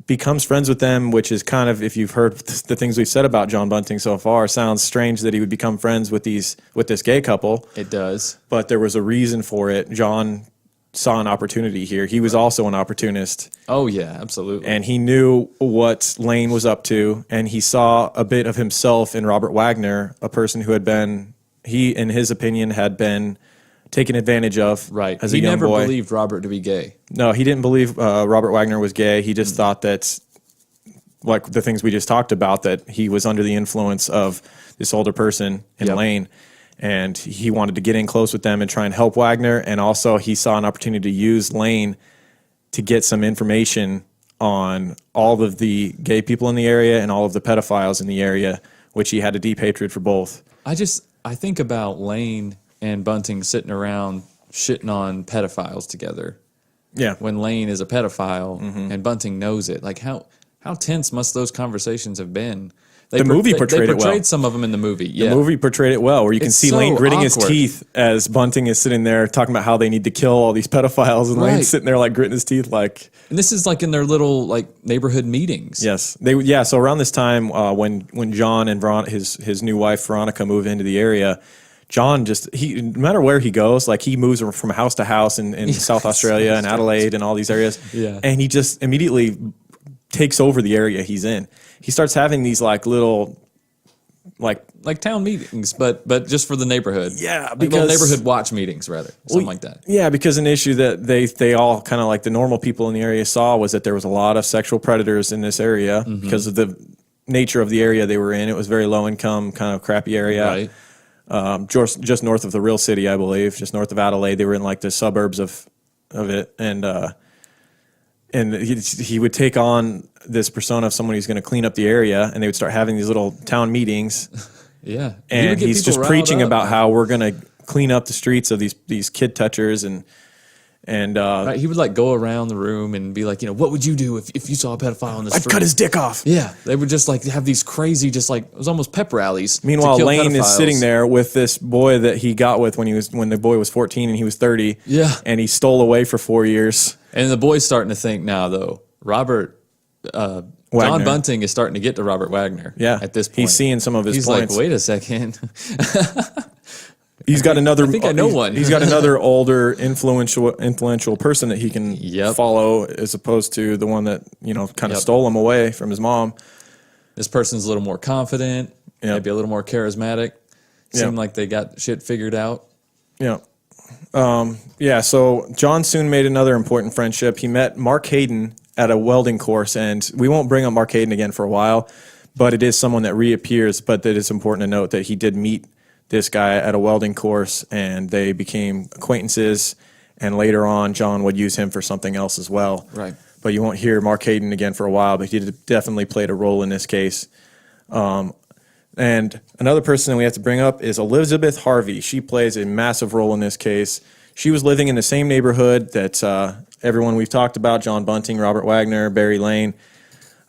becomes friends with them, which is kind of, if you've heard the things we've said about John Bunting so far, sounds strange that he would become friends with this gay couple. It does. But there was a reason for it. John saw an opportunity here. He was also an opportunist. Oh, yeah, absolutely. And he knew what Lane was up to, and he saw a bit of himself in Robert Wagner, a person who he, in his opinion, had been taken advantage of as a young boy. He never believed Robert to be gay. No, he didn't believe Robert Wagner was gay. He just thought that, like the things we just talked about, that he was under the influence of this older person in Lane, and he wanted to get in close with them and try and help Wagner. And also he saw an opportunity to use Lane to get some information on all of the gay people in the area and all of the pedophiles in the area, which he had a deep hatred for both. I think about Lane and Bunting sitting around shitting on pedophiles together. Yeah. When Lane is a pedophile and Bunting knows it. Like, how tense must those conversations have been? The movie portrayed it well. They portrayed some of them in the movie. Yeah. The movie portrayed it well, where you can see so Lane gritting his awkward. teeth as Bunting is sitting there talking about how they need to kill all these pedophiles, and Lane's sitting there like gritting his teeth like. And this is like in their little like neighborhood meetings. Yes, So around this time, when John and his new wife Veronica move into the area, John no matter where he goes, like he moves from house to house in South Australia and Adelaide and all these areas, and he just immediately takes over the area he's in. He starts having these like little. Like town meetings, but just for the neighborhood. Yeah, like because neighborhood watch meetings, rather, something like that. Yeah, because an issue that they all kind of like the normal people in the area saw was that there was a lot of sexual predators in this area because of the nature of the area they were in. It was very low income, kind of crappy area. Right. Just north of the real city, I believe, just north of Adelaide. They were in like the suburbs of it, and he would take on this persona of someone who's going to clean up the area, and they would start having these little town meetings. Yeah, and he's just preaching about how we're going to clean up the streets of these kid touchers, and And right, he would like go around the room and be like, what would you do if you saw a pedophile on the street? I'd cut his dick off. Yeah, they would just like have these crazy, just like it was almost pep rallies. Meanwhile, to kill Lane is pedophiles. sitting there with this boy that he got with when the boy was 14 and he was 30. Yeah, and he stole away for 4 years. And the boy's starting to think now, though. John Bunting is starting to get to Robert Wagner. Yeah, at this point, he's seeing some of his points. He's like, wait a second. He's got another. I think I know one. He's got another older, influential person that he can follow, as opposed to the one that kind of stole him away from his mom. This person's a little more confident, maybe a little more charismatic. Seemed like they got shit figured out. Yeah. So John soon made another important friendship. He met Mark Hayden at a welding course, and we won't bring up Mark Hayden again for a while, but it is someone that reappears. But that it's important to note that he did meet this guy at a welding course, and they became acquaintances, and later on John would use him for something else as well. Right. But you won't hear Mark Hayden again for a while, but he definitely played a role in this case. And another person that we have to bring up is Elizabeth Harvey. She plays a massive role in this case. She was living in the same neighborhood that everyone we've talked about, John Bunting, Robert Wagner, Barry Lane.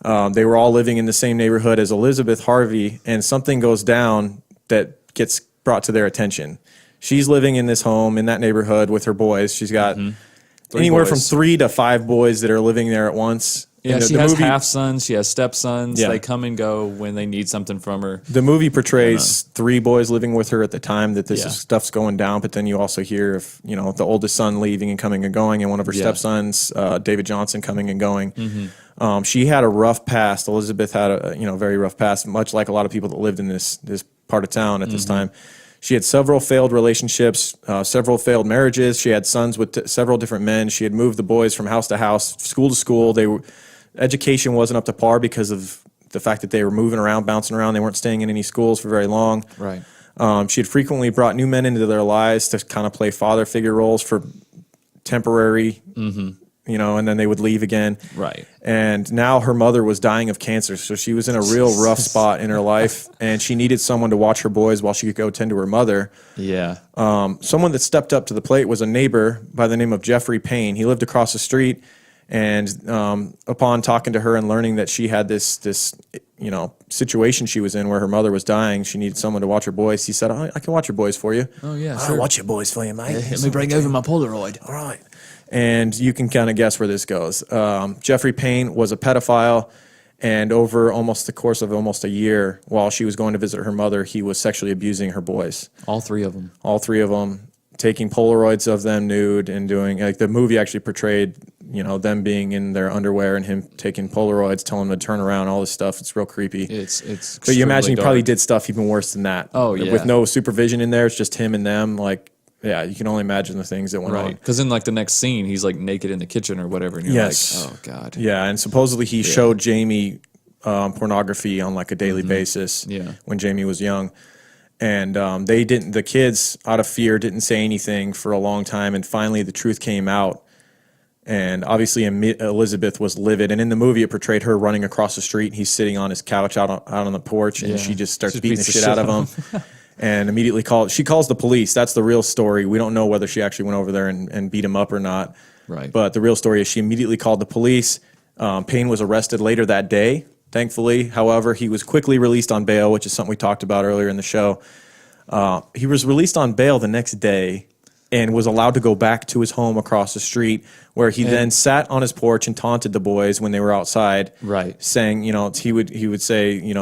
They were all living in the same neighborhood as Elizabeth Harvey, and something goes down that gets brought to their attention. She's living in this home in that neighborhood with her boys. She's got anywhere from 3 to 5 boys that are living there at once. Yeah, she has half sons. She has stepsons. Yeah. They come and go when they need something from her. The movie portrays 3 boys living with her at the time that this stuff's going down, but then you also hear of the oldest son leaving and coming and going, and one of her stepsons, David Johnson, coming and going. She had a rough past. Elizabeth had a very rough past, much like a lot of people that lived in this part of town at this time. She had several failed relationships, several failed marriages. She had sons with several different men. She had moved the boys from house to house, school to school. Education wasn't up to par because of the fact that they were moving around, bouncing around. They weren't staying in any schools for very long. Right. She had frequently brought new men into their lives to kind of play father figure roles for temporary, and then they would leave again. Right. And now her mother was dying of cancer, so she was in a real rough spot in her life, and she needed someone to watch her boys while she could go tend to her mother. Yeah. Someone that stepped up to the plate was a neighbor by the name of Jeffrey Payne. He lived across the street. And upon talking to her and learning that she had this situation she was in where her mother was dying, she needed someone to watch her boys. He said, I can watch your boys for you. Oh, yeah, I'll watch your boys for you, mate. Let me bring over my Polaroid. All right. And you can kind of guess where this goes. Jeffrey Payne was a pedophile, and over almost the course of almost a year, while she was going to visit her mother, he was sexually abusing her boys. All 3 of them. All 3 of them. Taking Polaroids of them nude and doing, like, the movie actually portrayed, them being in their underwear and him taking Polaroids, telling them to turn around, all this stuff. It's real creepy. It's But you imagine he probably did stuff even worse than that. Oh, yeah. With no supervision in there, it's just him and them. Like, yeah, you can only imagine the things that went on. Because in like the next scene, he's like naked in the kitchen or whatever, and you're like, oh god. Yeah, and supposedly he showed Jamie pornography on like a daily basis. Yeah. When Jamie was young. And the kids, out of fear, didn't say anything for a long time. And finally, the truth came out. And obviously, Elizabeth was livid. And in the movie, it portrayed her running across the street. He's sitting on his couch out on the porch, and she just starts beating the shit out of him. And immediately calls the police. That's the real story. We don't know whether she actually went over there and beat him up or not. Right. But the real story is she immediately called the police. Payne was arrested later that day. Thankfully, however, he was quickly released on bail, which is something we talked about earlier in the show. He was released on bail the next day and was allowed to go back to his home across the street, where he then sat on his porch and taunted the boys when they were outside, saying, he would say,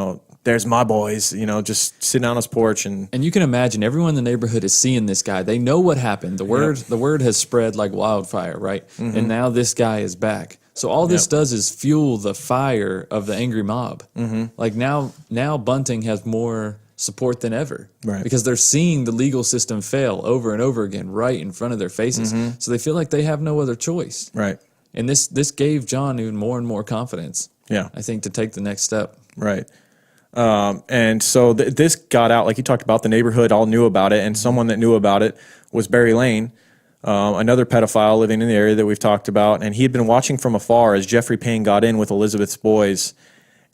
there's my boys, just sitting on his porch. And you can imagine everyone in the neighborhood is seeing this guy. They know what happened. The word has spread like wildfire, right? Mm-hmm. And now this guy is back. So all this does is fuel the fire of the angry mob. Mm-hmm. Like now Bunting has more support than ever, right? Because they're seeing the legal system fail over and over again right in front of their faces. Mm-hmm. So they feel like they have no other choice, right? And this gave John even more and more confidence. Yeah, I think, to take the next step. Right. And so this got out, like you talked about, the neighborhood all knew about it, and someone that knew about it was Barry Lane, another pedophile living in the area that we've talked about, and he had been watching from afar as Jeffrey Payne got in with Elizabeth's boys,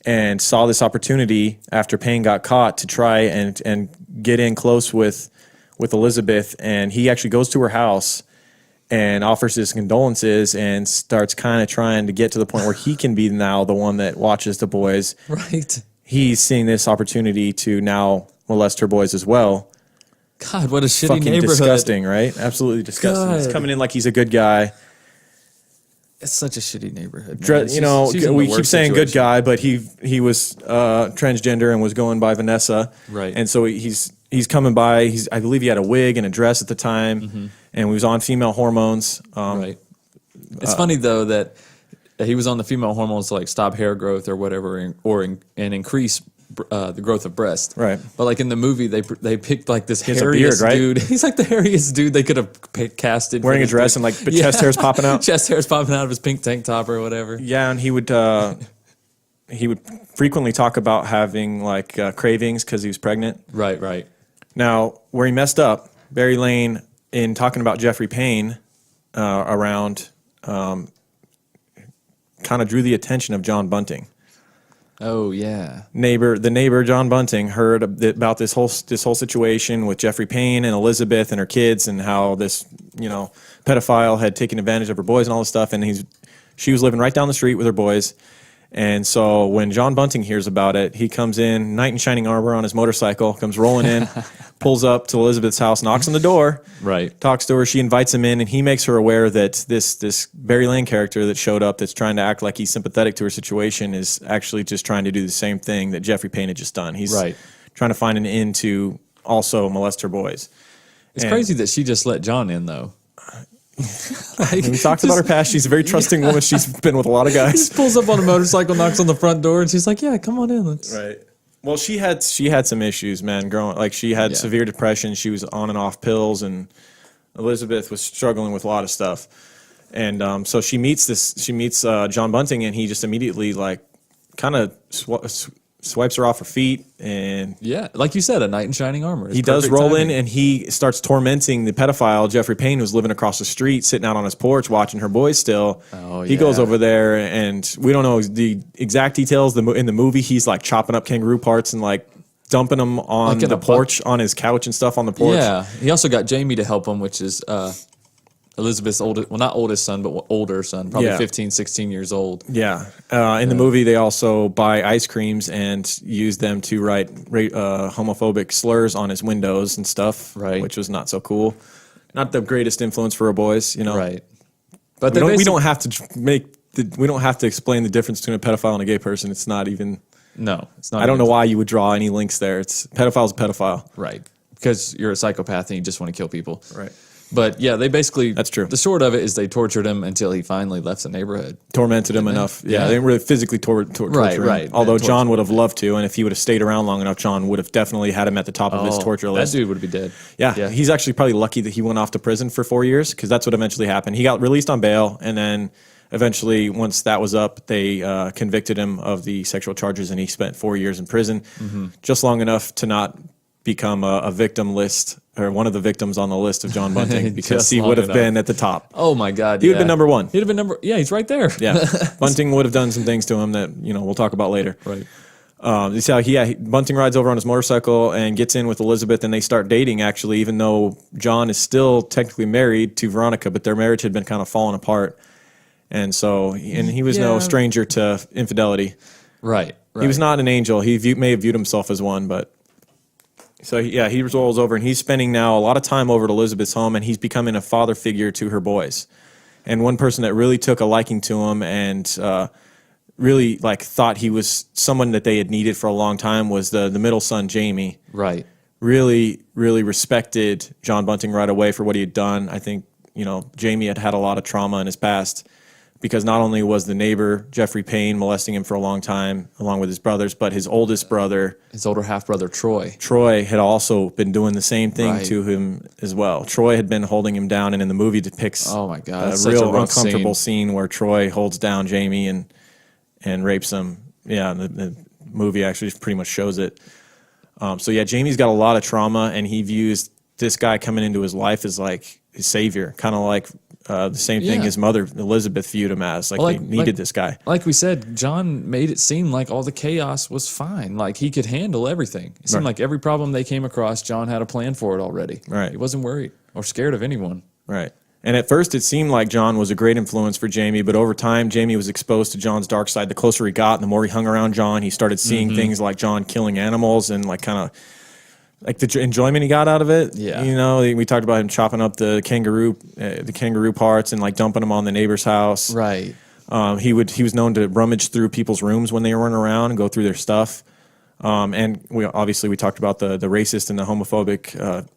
and saw this opportunity after Payne got caught to try and get in close with Elizabeth, and he actually goes to her house and offers his condolences and starts kind of trying to get to the point where he can be now the one that watches the boys. Right. He's seeing this opportunity to now molest her boys as well. God, what a shitty Fucking neighborhood. disgusting, right? Absolutely disgusting. God. He's coming in like he's a good guy. It's such a shitty neighborhood. Man. We keep saying good guy, but he was transgender and was going by Vanessa. Right. And so he's coming by. I believe he had a wig and a dress at the time, and he was on female hormones. Right. It's funny though that he was on the female hormones to like stop hair growth or whatever, and increase the growth of breast. Right. But like in the movie, they picked like this has a hairiest beard, right? dude. He's like the hairiest dude they could have casted. Wearing a dress and like chest hairs popping out. Chest hairs popping out of his pink tank top or whatever. Yeah, and he would frequently talk about having like cravings because he was pregnant. Right. Now, where he messed up, Barry Lane, in talking about Jeffrey Payne around, kind of drew the attention of John Bunting. Oh yeah. The neighbor John Bunting heard about this whole situation with Jeffrey Payne and Elizabeth and her kids, and how this pedophile had taken advantage of her boys and all this stuff, and she was living right down the street with her boys. And so when John Bunting hears about it, he comes in, knight in shining armor on his motorcycle, comes rolling in, pulls up to Elizabeth's house, knocks on the door, Right. talks to her. She invites him in, and he makes her aware that this Barry Lane character that showed up, that's trying to act like he's sympathetic to her situation, is actually just trying to do the same thing that Jeffrey Payne had just done. He's trying to find an end to also molest her boys. It's crazy that she just let John in though. We talked about her past. She's a very trusting woman. She's been with a lot of guys. He just pulls up on a motorcycle, knocks on the front door, and she's like, "Yeah, come on in." Right. Well, she had some issues, man. Growing, like she had severe depression. She was on and off pills, and Elizabeth was struggling with a lot of stuff. And so she meets John Bunting, and he just immediately like kind of swipes her off her feet, and like you said, a knight in shining armor. It's he does roll timing. in, and he starts tormenting the pedophile Jeffrey Payne, who's living across the street, sitting out on his porch watching her boys still. He goes over there, and we don't know the exact details. In the movie, he's like chopping up kangaroo parts and like dumping them on the porch, on his couch and stuff on the porch. Yeah, he also got Jamie to help him, which is Elizabeth's not oldest son, but older son, probably 15, 16 years old. Yeah. In the movie, they also buy ice creams and use them to write homophobic slurs on his windows and stuff, which was not so cool. Not the greatest influence for our boys, Right. But we don't have to explain the difference between a pedophile and a gay person. It's not even. No, it's not. I don't know why you would draw any links there. It's pedophile's a pedophile. Right. Because you're a psychopath and you just want to kill people. Right. But yeah, they basically. That's true. The short of it is they tortured him until he finally left the neighborhood. Tormented him enough. Yeah, they didn't really physically torture him. Right. Although John would have loved to, and if he would have stayed around long enough, John would have definitely had him at the top of his torture list. That dude would be dead. Yeah, he's actually probably lucky that he went off to prison for 4 years, because that's what eventually happened. He got released on bail, and then eventually, once that was up, they convicted him of the sexual charges, and he spent 4 years in prison, just long enough to not become a victim list, or one of the victims on the list of John Bunting, because he would have been at the top. Oh my God. He would have been number one. He'd have been he's right there. Yeah. Bunting would have done some things to him that, we'll talk about later. Right. You see how Bunting rides over on his motorcycle and gets in with Elizabeth, and they start dating, actually, even though John is still technically married to Veronica, but their marriage had been kind of falling apart. And so, and he was no stranger to infidelity. Right. He was not an angel. He may have viewed himself as one, but. So, he rolls over, and he's spending now a lot of time over at Elizabeth's home, and he's becoming a father figure to her boys. And one person that really took a liking to him and really thought he was someone that they had needed for a long time was the middle son, Jamie. Right. Really, really respected John Bunting right away for what he had done. I think, Jamie had a lot of trauma in his past, because not only was the neighbor, Jeffrey Payne, molesting him for a long time, along with his brothers, but his oldest brother, his older half-brother, Troy, had also been doing the same thing to him as well. Troy had been holding him down, and in the movie depicts a real uncomfortable scene where Troy holds down Jamie and rapes him. Yeah, the movie actually pretty much shows it. Jamie's got a lot of trauma, and he views this guy coming into his life as like his savior, kind of like the same thing his mother Elizabeth viewed him as. They needed this guy. Like we said, John made it seem like all the chaos was fine. Like he could handle everything. It seemed like every problem they came across, John had a plan for it already. Right. He wasn't worried or scared of anyone. Right. And at first, it seemed like John was a great influence for Jamie, but over time, Jamie was exposed to John's dark side. The closer he got, and the more he hung around John, he started seeing things like John killing animals and like kind of like the enjoyment he got out of it. Yeah. You know, we talked about him chopping up the kangaroo parts and like dumping them on the neighbor's house. Right. He was known to rummage through people's rooms when they weren't around and go through their stuff. And we talked about the racist and the homophobic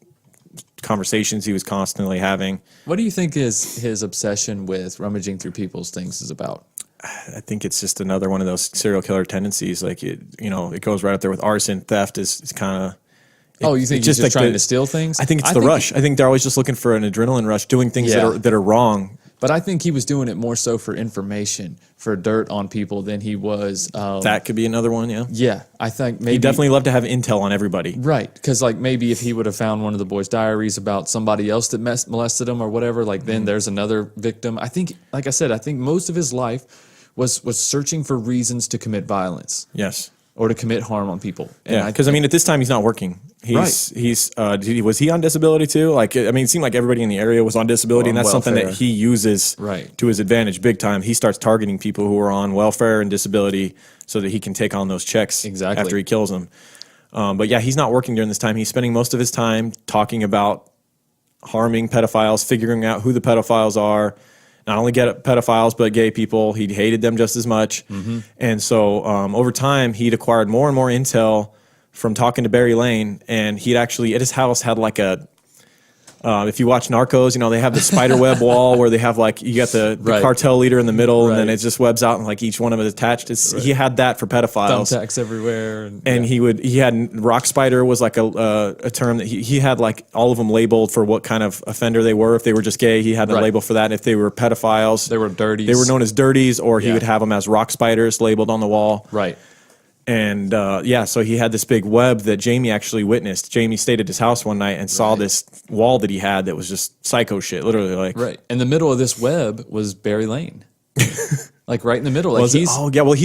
conversations he was constantly having. What do you think his obsession with rummaging through people's things is about? I think it's just another one of those serial killer tendencies. Like it goes right up there with arson. Theft is kind of. You think he's just trying to steal things? I think it's the rush. I think they're always just looking for an adrenaline rush, doing things that are wrong. But I think he was doing it more so for information, for dirt on people than he was. That could be another one, yeah. Yeah, I think maybe. He definitely loved to have intel on everybody. Right, because like maybe if he would have found one of the boys' diaries about somebody else that molested him or whatever, like then there's another victim. I think, like I said, I think most of his life was searching for reasons to commit violence. Yes. Or to commit harm on people. And because at this time he's not working. Was he on disability too? Like, it seemed like everybody in the area was on disability, and that's something that he uses to his advantage big time. He starts targeting people who are on welfare and disability so that he can take on those checks after he kills them. But yeah, he's not working during this time. He's spending most of his time talking about harming pedophiles, figuring out who the pedophiles are. Not only get pedophiles, but gay people. He hated them just as much. And so over time, he'd acquired more and more intel from talking to Barry Lane. And he'd actually, at his house, had like a, if you watch Narcos, they have the spider web wall where they have like, you got the cartel leader in the middle, and then it just webs out and like each one of it attached. He had that for pedophiles. Thumbtacks everywhere. And he had rock spider was like a term that he had like all of them labeled for what kind of offender they were. If they were just gay, he had a label for that. And if they were pedophiles, they were dirties. They were known as dirties, or he would have them as rock spiders labeled on the wall. Right. And so he had this big web that Jamie actually witnessed. Jamie stayed at his house one night and saw this wall that he had that was just psycho shit, literally. Like in the middle of this web was Barry Lane, like right in the middle. Like he's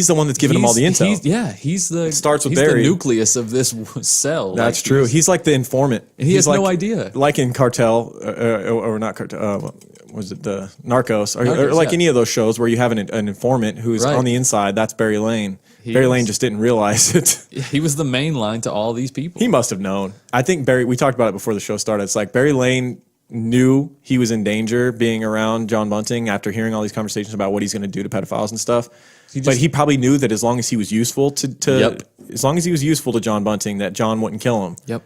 the one that's giving him all the intel. He's the starts with he's Barry. The nucleus of this cell. That's true. He's like the informant. And he has no idea. Like in Cartel or not Cartel. Was it the Narcos or like any of those shows where you have an informant who's on the inside? That's Barry Lane. Barry Lane just didn't realize it. He was the main line to all these people. He must have known. I think we talked about it before the show started. It's like Barry Lane knew he was in danger being around John Bunting after hearing all these conversations about what he's going to do to pedophiles and stuff. But he probably knew that as long as he was useful as long as he was useful to John Bunting, that John wouldn't kill him. Yep.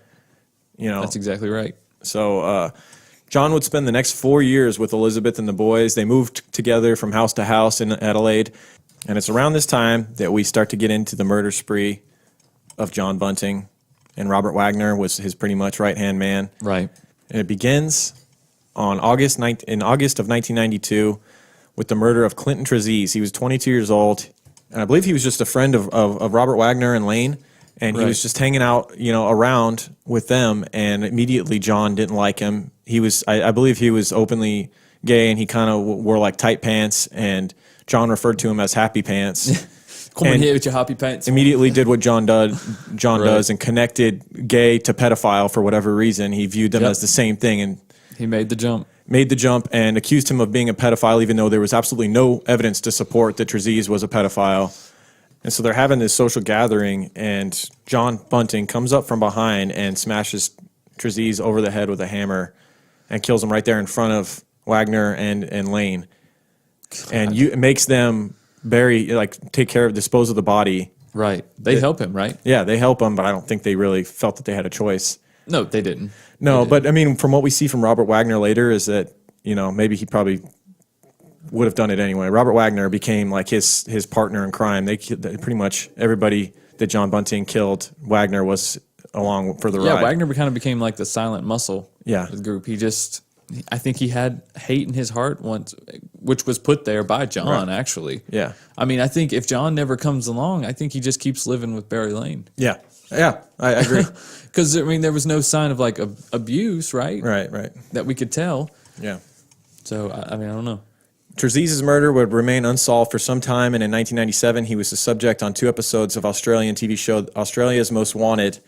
That's exactly right. So John would spend the next 4 years with Elizabeth and the boys. They moved together from house to house in Adelaide. And it's around this time that we start to get into the murder spree of John Bunting. And Robert Wagner was his pretty much right-hand man. Right. And it begins in August of 1992 with the murder of Clinton Trezise. He was 22 years old. And I believe he was just a friend of Robert Wagner and Lane. And he was just hanging out, around with them. And immediately John didn't like him. I believe he was openly gay, and he kind of wore like tight pants, and John referred to him as Happy Pants. Come in here with your happy pants. Immediately did what John does and connected gay to pedophile for whatever reason. He viewed them as the same thing, and he made the jump. And accused him of being a pedophile, even though there was absolutely no evidence to support that Trezise was a pedophile. And so they're having this social gathering, and John Bunting comes up from behind and smashes Trezise over the head with a hammer and kills him right there in front of Wagner and Lane. And it makes them dispose of the body. Right. They help him, right? Yeah, they help him, but I don't think they really felt that they had a choice. No, they didn't. No, but from what we see from Robert Wagner later is that, maybe he probably would have done it anyway. Robert Wagner became like his partner in crime. They pretty much everybody that John Bunting killed, Wagner was along for the ride. Yeah, Wagner kind of became like the silent muscle of the group. I think he had hate in his heart once, which was put there by John, actually. Yeah. I think if John never comes along, I think he just keeps living with Barry Lane. Yeah. Yeah, I agree. Because, there was no sign of, like, abuse, right? Right. That we could tell. Yeah. So, I don't know. Trezise's murder would remain unsolved for some time, and in 1997, he was the subject on 2 episodes of Australian TV show Australia's Most Wanted.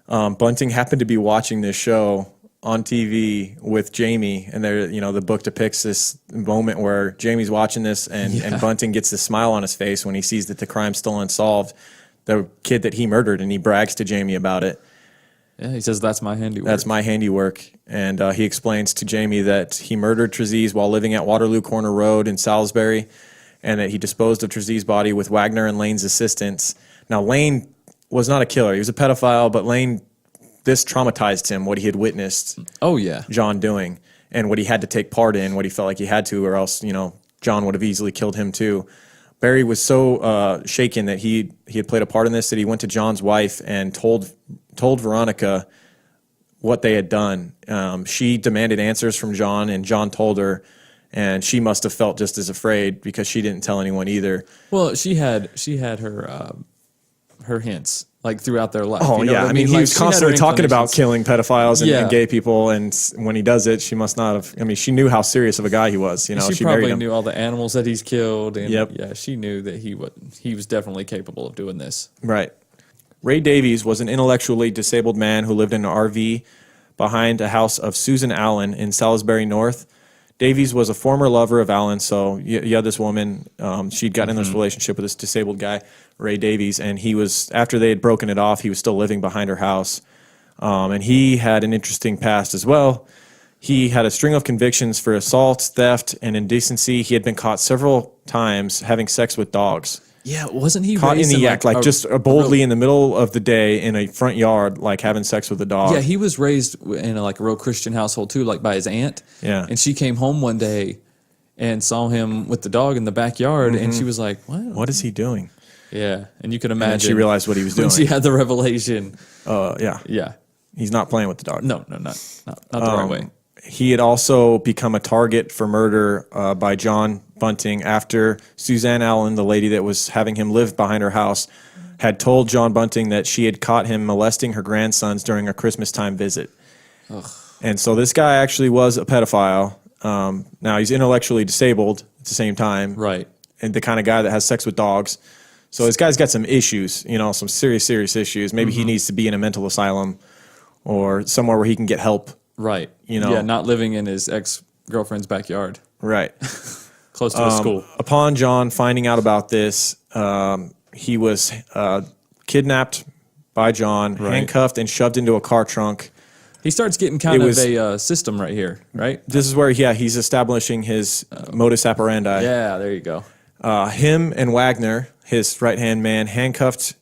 Bunting happened to be watching this show on TV with Jamie, and they're, the book depicts this moment where Jamie's watching this, and Bunting gets this smile on his face when he sees that the crime's still unsolved. The kid that he murdered, and he brags to Jamie about it. Yeah, he says, that's my handiwork. That's my handiwork. And he explains to Jamie that he murdered Trezise while living at Waterloo Corner Road in Salisbury, and that he disposed of Trezise's body with Wagner and Lane's assistance. Now, Lane was not a killer. He was a pedophile, but this traumatized him, what he had witnessed John doing, and what he had to take part in, what he felt like he had to, or else, John would have easily killed him too. Barry was so shaken that he had played a part in this that he went to John's wife and told Veronica what they had done. She demanded answers from John, and John told her, and she must have felt just as afraid because she didn't tell anyone either. Well, she had her hints like throughout their life. Oh, I mean, he was constantly talking about killing pedophiles and gay people, and when he does it, she must not have. I mean, she knew how serious of a guy he was. She probably knew all the animals that he's killed, and she knew that he was definitely capable of doing this. Right. Ray Davies was an intellectually disabled man who lived in an RV behind a house of Susan Allen in Salisbury North. Davies was a former lover of Allen, so you had this woman, she'd gotten in this relationship with this disabled guy, Ray Davies, and after they had broken it off, he was still living behind her house. And he had an interesting past as well. He had a string of convictions for assault, theft, and indecency. He had been caught several times having sex with dogs. Yeah, wasn't he caught in the act, just boldly in the middle of the day in a front yard, like having sex with a dog? Yeah, he was raised in a real Christian household too, like by his aunt. Yeah, and she came home one day and saw him with the dog in the backyard, and she was like, "What is he doing?" Yeah, and you could imagine. And she realized what he was doing when she had the revelation. Yeah, he's not playing with the dog. No, not the right way. He had also become a target for murder by John Bunting after Suzanne Allen, the lady that was having him live behind her house, had told John Bunting that she had caught him molesting her grandsons during a Christmas time visit. Ugh. And so this guy actually was a pedophile. Now he's intellectually disabled at the same time. Right. And the kind of guy that has sex with dogs. So this guy's got some issues, some serious issues. Maybe he needs to be in a mental asylum or somewhere where he can get help. Right. Not living in his ex-girlfriend's backyard. Right. Close to a school. Upon John finding out about this, he was kidnapped by John, handcuffed, and shoved into a car trunk. He starts getting kind of a system right here, right? This is where, he's establishing his modus operandi. Yeah, there you go. Him and Wagner, his right-hand man, handcuffed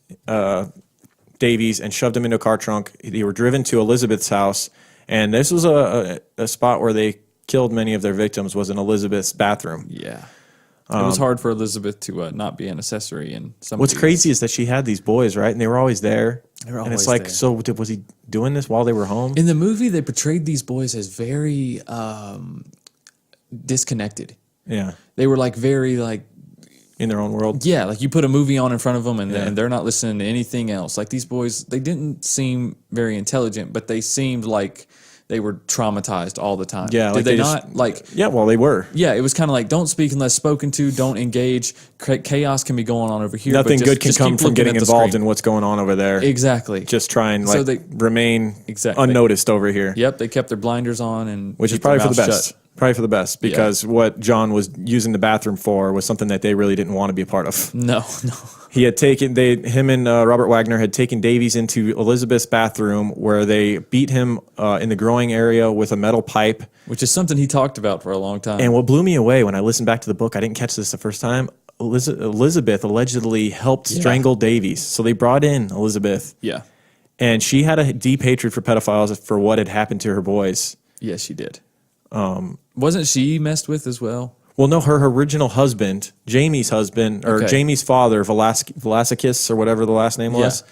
Davies and shoved him into a car trunk. They were driven to Elizabeth's house, and this was a spot where they killed many of their victims, was in Elizabeth's bathroom. Yeah. It was hard for Elizabeth to not be an accessory in some. What's crazy is that she had these boys, right? And they were always there. And it's like, so was he doing this while they were home? In the movie, they portrayed these boys as very disconnected. Yeah. They were very in their own world. Yeah, like you put a movie on in front of them and they're not listening to anything else. Like these boys, they didn't seem very intelligent, but they seemed like they were traumatized all the time. Yeah, did they not? Yeah, well, they were. Yeah, it was kind of like, don't speak unless spoken to, don't engage. Chaos can be going on over here. Nothing good can come from getting involved in what's going on over there. Exactly. Just try and remain unnoticed over here. Yep, they kept their blinders on, and which is probably for the best. Probably for the best, because what John was using the bathroom for was something that they really didn't want to be a part of. No. He had him and Robert Wagner had taken Davies into Elizabeth's bathroom, where they beat him in the groin area with a metal pipe. Which is something he talked about for a long time. And what blew me away when I listened back to the book, I didn't catch this the first time, Elizabeth allegedly helped strangle Davies. So they brought in Elizabeth. Yeah. And she had a deep hatred for pedophiles for what had happened to her boys. Yes, she did. Wasn't she messed with as well? Well, no, her original husband, Jamie's husband, or Jamie's father, Velasquez, or whatever the last name was,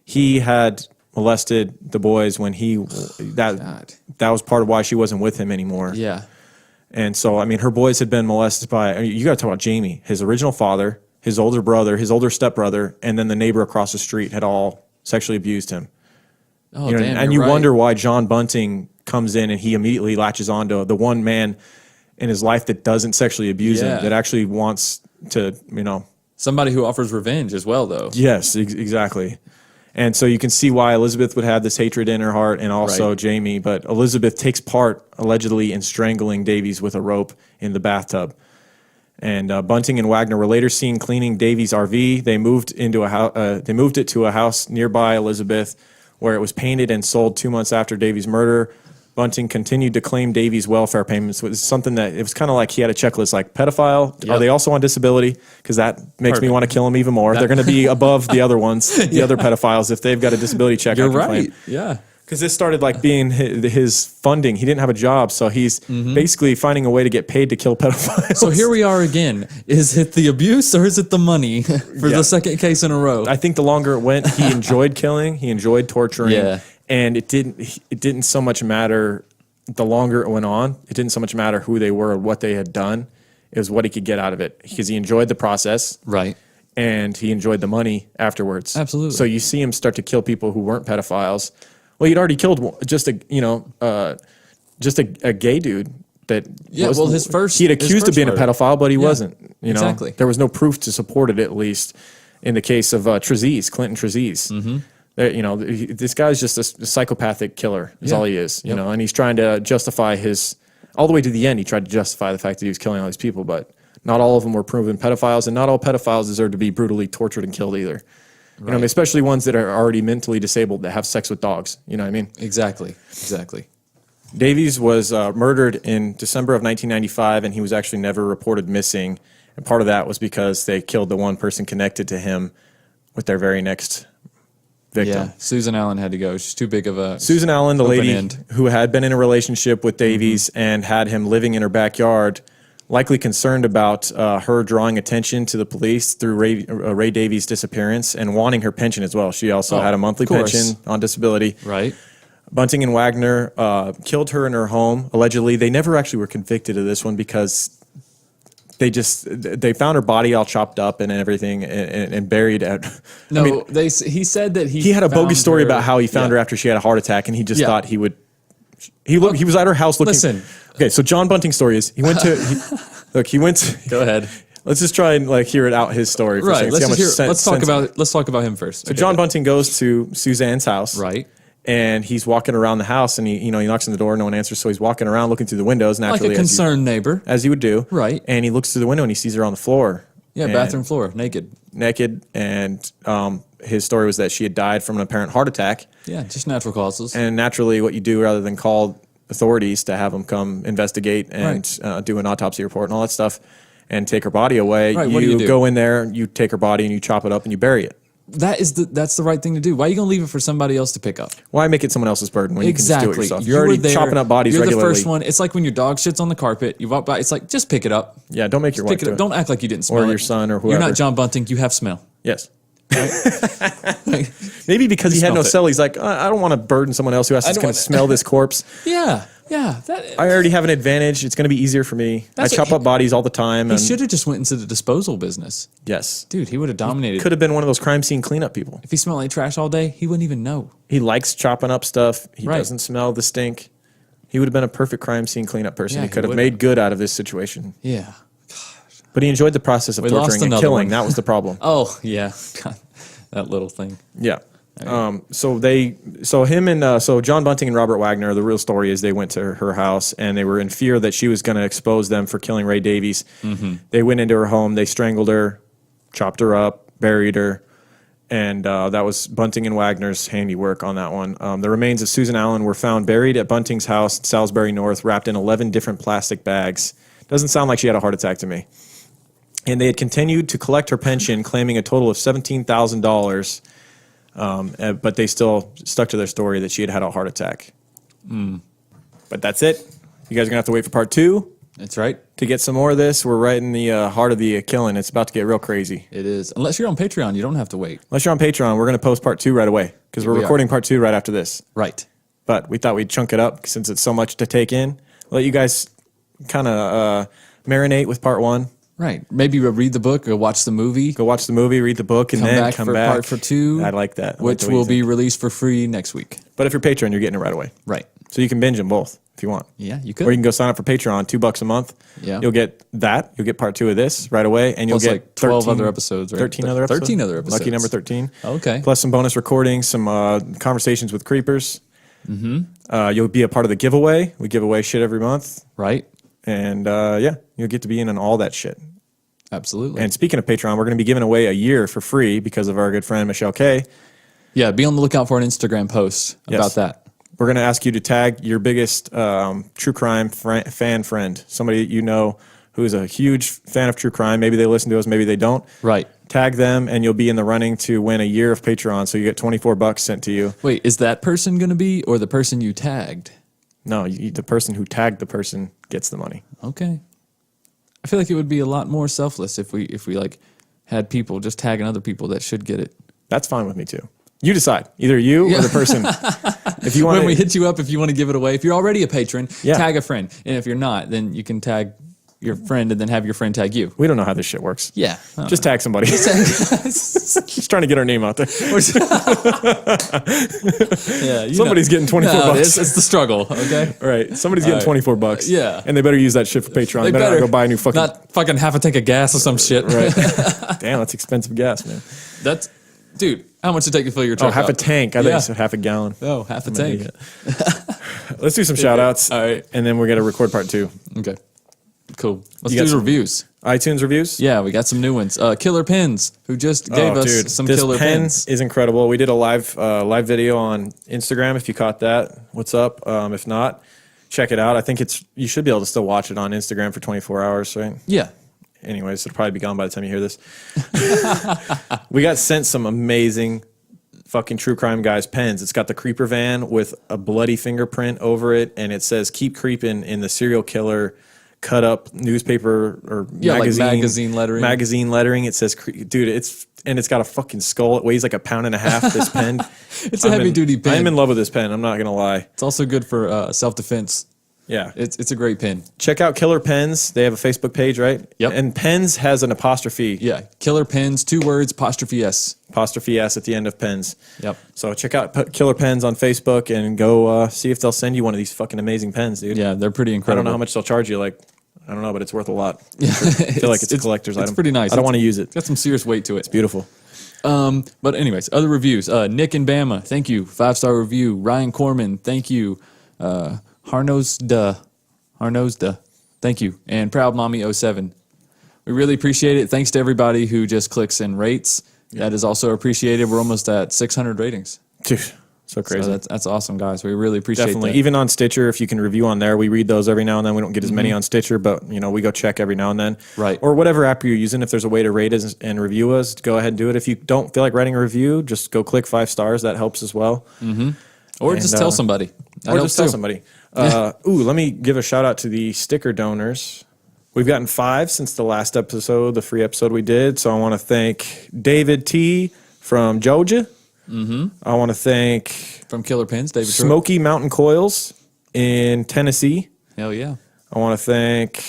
he had molested the boys when that was part of why she wasn't with him anymore. Yeah. And so, I mean, her boys had been molested by, you got to talk about Jamie, his original father, his older brother, his older stepbrother, and then the neighbor across the street had all sexually abused him. Oh, damn, and you wonder why John Bunting comes in and he immediately latches onto the one man in his life that doesn't sexually abuse him, that actually wants to, Somebody who offers revenge as well, though. Yes, exactly. And so you can see why Elizabeth would have this hatred in her heart, and also Jamie. But Elizabeth takes part, allegedly, in strangling Davies with a rope in the bathtub. And Bunting and Wagner were later seen cleaning Davies' RV. They moved it to a house nearby Elizabeth, where it was painted and sold 2 months after Davies' murder. Bunting continued to claim Davies' welfare payments. It was something that it was kind of like he had a checklist, like pedophile. Are they also on disability? Because that makes me want to kill them even more. They're going to be above the other ones, the other pedophiles, if they've got a disability check. You're right. Yeah. Because this started like being his funding. He didn't have a job, so he's basically finding a way to get paid to kill pedophiles. So here we are again. Is it the abuse or is it the money for the second case in a row? I think the longer it went, he enjoyed killing, he enjoyed torturing, and it didn't so much matter. The longer it went on, it didn't so much matter who they were or what they had done. It was what he could get out of it, because he enjoyed the process, right? And he enjoyed the money afterwards. Absolutely. So you see him start to kill people who weren't pedophiles. Well, he'd already killed just a gay dude that his first he'd accused of being murder. A pedophile, but he wasn't. You know, exactly. There was no proof to support it, at least in the case of Trezise, Clinton Trezise. This guy's just a psychopathic killer. Is all he is. You know, and he's trying to justify all the way to the end. He tried to justify the fact that he was killing all these people, but not all of them were proven pedophiles, and not all pedophiles deserve to be brutally tortured and killed either. You know, especially ones that are already mentally disabled that have sex with dogs. You know what I mean? Exactly. Davies was murdered in December of 1995, and he was actually never reported missing. And part of that was because they killed the one person connected to him with their very next victim. Yeah, Susan Allen had to go. She's too big of a Susan Allen, the lady end. who had been in a relationship with Davies and had him living in her backyard, likely concerned about her drawing attention to the police through Ray Davies' disappearance and wanting her pension as well. She also had a monthly pension on disability. Right. Bunting and Wagner killed her in her home, allegedly. They never actually were convicted of this one because they found her body all chopped up and everything and buried at... He said that he had a bogus story about how he found her after she had a heart attack, and he just thought he would... He was at her house looking... Listen. Okay, so John Bunting's story is he went to... Go ahead. Let's just try and hear it out, his story for a second. Let's talk about him first. So John Bunting goes to Suzanne's house. Right. And he's walking around the house, and he knocks on the door, no one answers, so he's walking around looking through the windows naturally. Like a concerned neighbor. As he would do. Right. And he looks through the window and he sees her on the floor. Yeah, bathroom floor, naked. And his story was that she had died from an apparent heart attack. Yeah, just natural causes. And naturally what you do, rather than call authorities to have them come investigate and do an autopsy report and all that stuff and take her body away, you go in there, you take her body and you chop it up and you bury it. That's the right thing to do. Why are you going to leave it for somebody else to pick up? Why make it someone else's burden when you can just do it yourself? You're already chopping up bodies regularly. You're the first one. It's like when your dog shits on the carpet. You walk by. It's like, just pick it up. Yeah, don't make your wife do it. Don't act like you didn't smell it. Or your son or whoever. You're not John Bunting. You have smell. Yes. Maybe because he had no cell, he's like, I don't want to burden someone else who has to kind of smell this corpse. Yeah. I already have an advantage. It's going to be easier for me. I chop up bodies all the time. He should have just went into the disposal business. Yes. Dude, he would have dominated. Could have been one of those crime scene cleanup people. If he smelled like trash all day, he wouldn't even know. He likes chopping up stuff. He doesn't smell the stink. He would have been a perfect crime scene cleanup person. He could have made good out of this situation. Yeah. But he enjoyed the process of torturing and killing. That was the problem. Oh, yeah. God, that little thing. Yeah. So John Bunting and Robert Wagner, the real story is they went to her house and they were in fear that she was going to expose them for killing Ray Davies. They went into her home, they strangled her, chopped her up, buried her, and that was Bunting and Wagner's handiwork on that one. The remains of Susan Allen were found buried at Bunting's house in Salisbury North, wrapped in 11 different plastic bags. Doesn't sound like she had a heart attack to me. And they had continued to collect her pension, claiming a total of $17,000. But they still stuck to their story that she had had a heart attack. But that's it. You guys are going to have to wait for part 2. That's right. To get some more of this. We're right in the heart of the killing. It's about to get real crazy. It is. Unless you're on Patreon, you don't have to wait. Unless you're on Patreon, we're going to post part 2 right away because we're recording part 2 right after this. Right. But we thought we'd chunk it up since it's so much to take in. Let you guys kind of marinate with part 1. Right. Maybe read the book or watch the movie. Go watch the movie, read the book, and then come back for part 2. I like that. Which will be released for free next week. But if you're Patreon, you're getting it right away. Right. So you can binge them both if you want. Yeah, you could. Or you can go sign up for Patreon, $2 a month. Yeah. You'll get that. You'll get part 2 of this right away. And you'll Plus get like 12 other episodes, right? 13 other episodes. 13 other episodes. Lucky number 13. Okay. Plus some bonus recordings, some conversations with creepers. Mm-hmm. You'll be a part of the giveaway. We give away shit every month. Right. And you'll get to be in on all that shit. Absolutely. And speaking of Patreon, we're going to be giving away a year for free because of our good friend Michelle K. Yeah, be on the lookout for an Instagram post about that. We're going to ask you to tag your biggest true crime fan friend, somebody that you know who is a huge fan of true crime. Maybe they listen to us, maybe they don't. Right. Tag them, and you'll be in the running to win a year of Patreon. So you get $24 sent to you. Wait, is that person going to be, or the person you tagged? No, the person who tagged the person gets the money. Okay. I feel like it would be a lot more selfless if we like had people just tagging other people that should get it. That's fine with me too. You decide, either you or the person. If you want, when we hit you up, if you want to give it away, if you're already a patron, Yeah. tag a friend, and if you're not, then you can tag your friend and then have your friend tag you. we don't know how this shit works. Yeah, Just tag somebody. Just trying to get our name out there. Yeah, Somebody's getting $24. It's the struggle. Okay, Right. Somebody's getting $24. Yeah. And they better use that shit for Patreon. They better not go buy a new fucking. not fucking half a tank of gas or some shit. Right. Damn, that's expensive gas, man. That's, dude. How much it take to fill your truck? Oh, half a up? tank. I thought Yeah. you said half a gallon. Oh, half a I'm an tank. idiot. Let's do some shout outs. All right. And then we're going to record part 2. Okay, cool. Let's You got do the some- reviews. iTunes reviews? Yeah, we got some new ones. Killer Pins, who just gave us some this killer pen pins. is incredible. We did a live video on Instagram. If you caught that, what's up? If not, check it out. I think you should be able to still watch it on Instagram for 24 hours, right? Yeah. Anyways, it'll probably be gone by the time you hear this. We got sent some amazing fucking true crime guys pens. It's got the creeper van with a bloody fingerprint over it, and it says "Keep creeping" in the serial killer cut up newspaper or magazine, like magazine lettering. Magazine lettering. It says, dude, it's got a fucking skull. It weighs like 1.5 pounds. This pen. It's a heavy duty pen. I'm in love with this pen. I'm not gonna lie. It's also good for self defense. Yeah. It's a great pen. Check out Killer Pens. They have a Facebook page, right? Yep. And Pens has an apostrophe. Yeah, Killer Pens, 2 words, apostrophe S. Apostrophe S at the end of Pens. Yep. So check out Killer Pens on Facebook and go see if they'll send you one of these fucking amazing pens, dude. Yeah, they're pretty I incredible. don't know how much they'll charge you. Like, I don't know, but it's worth a lot. Yeah. I feel like it's a collector's item. It's pretty nice. I don't want to use it. It's got some serious weight to it. Beautiful. But anyways, other reviews. Nick and Bama, thank you. 5-star review. Ryan Corman, thank you. Harnosda, thank you. And Proud Mommy 07. We really appreciate it. Thanks to everybody who just clicks and rates. Yeah. That is also appreciated. We're almost at 600 ratings. Dude, so crazy. So that's awesome, guys. We really appreciate Definitely. that. Even on Stitcher, if you can review on there, we read those every now and then. We don't get as many on Stitcher, but we go check every now and then. Right. Or whatever app you're using. If there's a way to rate us and review us, go ahead and do it. If you don't feel like writing a review, just go click 5 stars. That helps as well. Or just tell somebody. That Or helps just tell too. somebody. Let me give a shout out to the sticker donors. We've gotten 5 since the last episode, the free episode we did. So I want to thank David T. from Georgia. I want to thank From Killer Pens, David Troy. Smoky Mountain Coils in Tennessee. Hell yeah. I want to thank,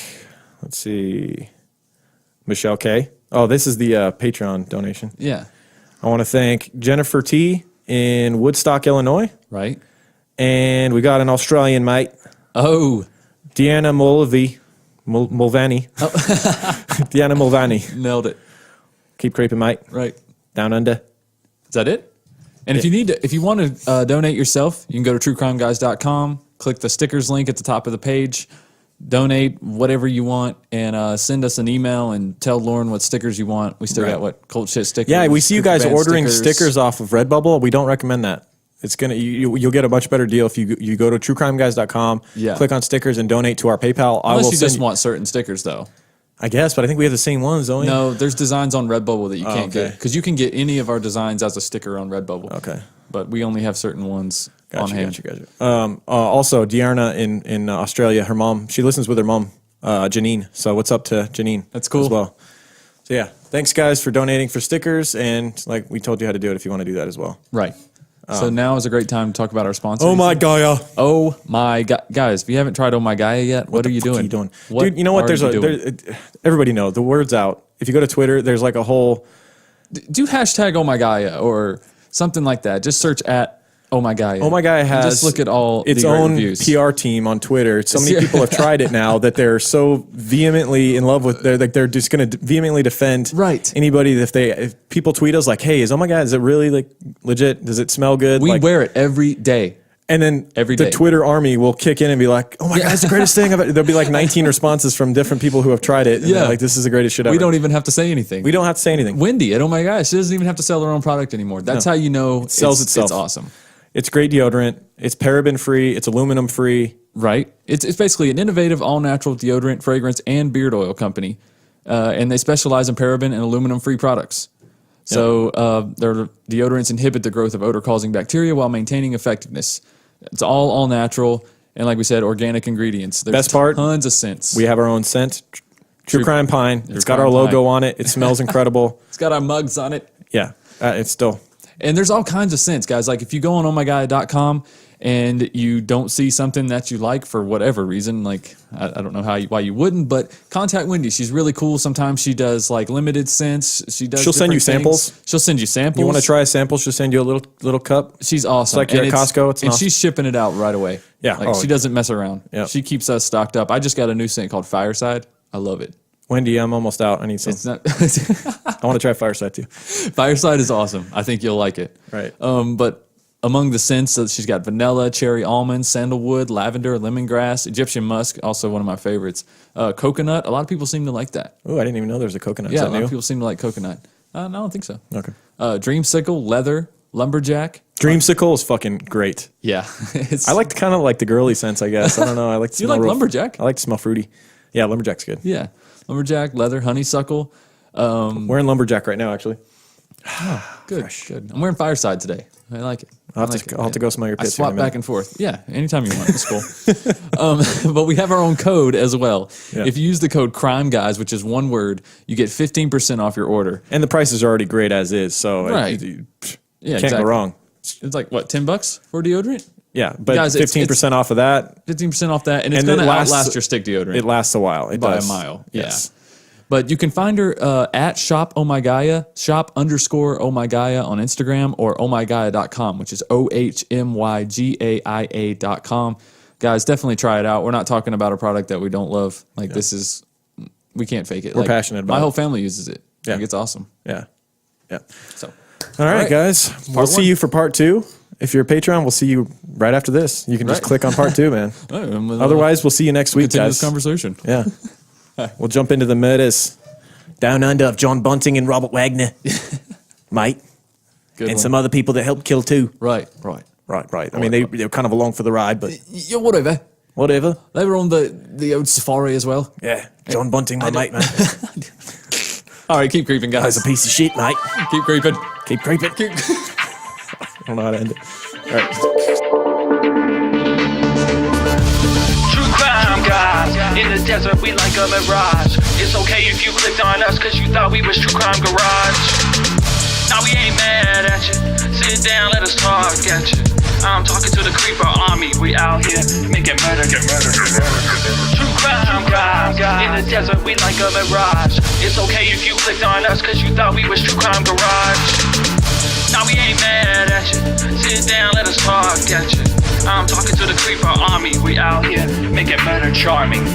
Michelle K. Oh, this is the Patreon donation. Yeah. I want to thank Jennifer T. in Woodstock, Illinois. Right. And we got an Australian mate, Oh, Deanna Mulvaney. Deanna Mulvaney. nailed it. Keep creeping, mate. Right. Down under. Is that it? And if you want to donate yourself, you can go to truecrimeguys.com, click the stickers link at the top of the page, donate whatever you want, and send us an email and tell Lauren what stickers you want. We still got Cult Shit stickers. Yeah, we see you Creeper guys Band ordering stickers off of Redbubble. We don't recommend that. It's gonna you'll get a much better deal if you go to truecrimeguys.com, Yeah. click on stickers and donate to our PayPal. I Unless will you send just want certain stickers, though. I guess, but I think we have the same ones, don't we? No, there's designs on Redbubble that you can't okay. get. Because you can get any of our designs as a sticker on Redbubble. Okay. But we only have certain ones on hand. Gotcha. Also, Dearna in Australia, her mom, she listens with her mom, Janine. So what's up to Janine? That's cool. As well. So yeah, thanks guys for donating for stickers, and like we told you how to do it if you want to do that as well. Right. So now is a great time to talk about our sponsors. Oh my Gaia! Oh my God, guys! If you haven't tried Oh My Gaia yet, what are you doing? Dude, you know what? Everybody know the word's out. If you go to Twitter, there's like a whole do hashtag Oh My Gaia or something like that. Just search at Oh my God! Oh my God has just look at all its the great own reviews. PR team on Twitter. So many people have tried it now that they're so vehemently in love with. They're just going to vehemently defend anybody if people tweet us like, "Hey, is Oh my God? Is it really like legit? Does it smell good?" We wear it every day. And then the Twitter army will kick in and be like, "Oh my God, it's the greatest thing ever." There'll be like 19 responses from different people who have tried it. And like, this is the greatest shit ever. We don't even have to say anything. We don't have to say anything. Wendy at Oh my God, she doesn't even have to sell her own product anymore. That's how you know it sells itself. It's awesome. It's great deodorant. It's paraben free. It's aluminum free. Right. It's basically an innovative all natural deodorant, fragrance, and beard oil company, and they specialize in paraben and aluminum free products. So their deodorants inhibit the growth of odor causing bacteria while maintaining effectiveness. It's all natural, and like we said, organic ingredients. There's Best part, tons of scents. We have our own scent, True Crime Pine. It's got our logo on it. It smells incredible. It's got our mugs on it. Yeah, it's still. And there's all kinds of scents, guys. Like if you go on ohmyguy.com and you don't see something that you like for whatever reason, like I don't know why you wouldn't, but contact Wendy. She's really cool. Sometimes she does like limited scents. She'll send you samples. She'll send you samples. You want to try a sample? She'll send you a little cup. She's awesome. It's like you're at Costco. And she's shipping it out right away. Yeah. Like she doesn't mess around. Yeah. She keeps us stocked up. I just got a new scent called Fireside. I love it. Wendy, I'm almost out. I need some. It's not. I want to try Fireside too. Fireside is awesome. I think you'll like it. Right. But among the scents, she's got vanilla, cherry almond, sandalwood, lavender, lemongrass, Egyptian musk, also one of my favorites. Coconut. A lot of people seem to like that. Oh, I didn't even know there was a coconut. Yeah, a lot of people seem to like coconut. No, I don't think so. Okay. Dreamsicle, leather, lumberjack. Dreamsicle is fucking great. Yeah. I like kind of like the girly scents, I guess. I don't know. I like to smell lumberjack? I like to smell fruity. Yeah, lumberjack's good. Yeah. Lumberjack, leather, honeysuckle. Wearing lumberjack right now, actually. Good, good. I'm wearing Fireside today. I like it. I'll have to go smell your pits. I swap back and forth. Yeah, anytime you want. It's cool. But we have our own code as well. Yeah. If you use the code Crime Guys, which is one word, you get 15% off your order. And the prices are already great as is, so you can't go wrong. It's like what, $10 for deodorant? Yeah, but guys, 15% off of that. 15% off that, and it's going to outlast your stick deodorant. It lasts a while. It by does. a mile. Yes. Yeah. But you can find her at shop ohmygaia, shop_ohmygaia on Instagram, or ohmygaia.com, which is OHMYGAIA.com. Guys, definitely try it out. We're not talking about a product that we don't love. Like this is, we can't fake it. We're passionate about it. My whole family uses it. Yeah. Like it's awesome. Yeah. Yeah. So, all right, guys. We'll see you for part 2. If you're a Patreon, we'll see you right after this. You can just click on part 2, man. Otherwise, we'll see you next week, continue guys. This conversation. Yeah. We'll jump into the murders down under of John Bunting and Robert Wagner, mate. Good and some other people that helped kill too. Right. I mean, they were kind of along for the ride, but yeah, whatever. They were on the old safari as well. Yeah, John Bunting, my mate, man. All right, keep creeping, guys. That's a piece of shit, mate. Keep creeping. Keep creeping. I don't know how to end it. All right. True crime guys, in the desert we like a mirage. It's okay if you clicked on us cause you thought we was True Crime Garage. Now we ain't mad at you, sit down, let us talk at you. I'm talking to the creeper army, we out here making murder, get murder. True crime guys, in the desert we like a mirage. It's okay if you clicked on us cause you thought we was True Crime Garage. Now we ain't mad at you, sit down, let us talk at you. I'm talking to the creeper army, we out here making murder charming.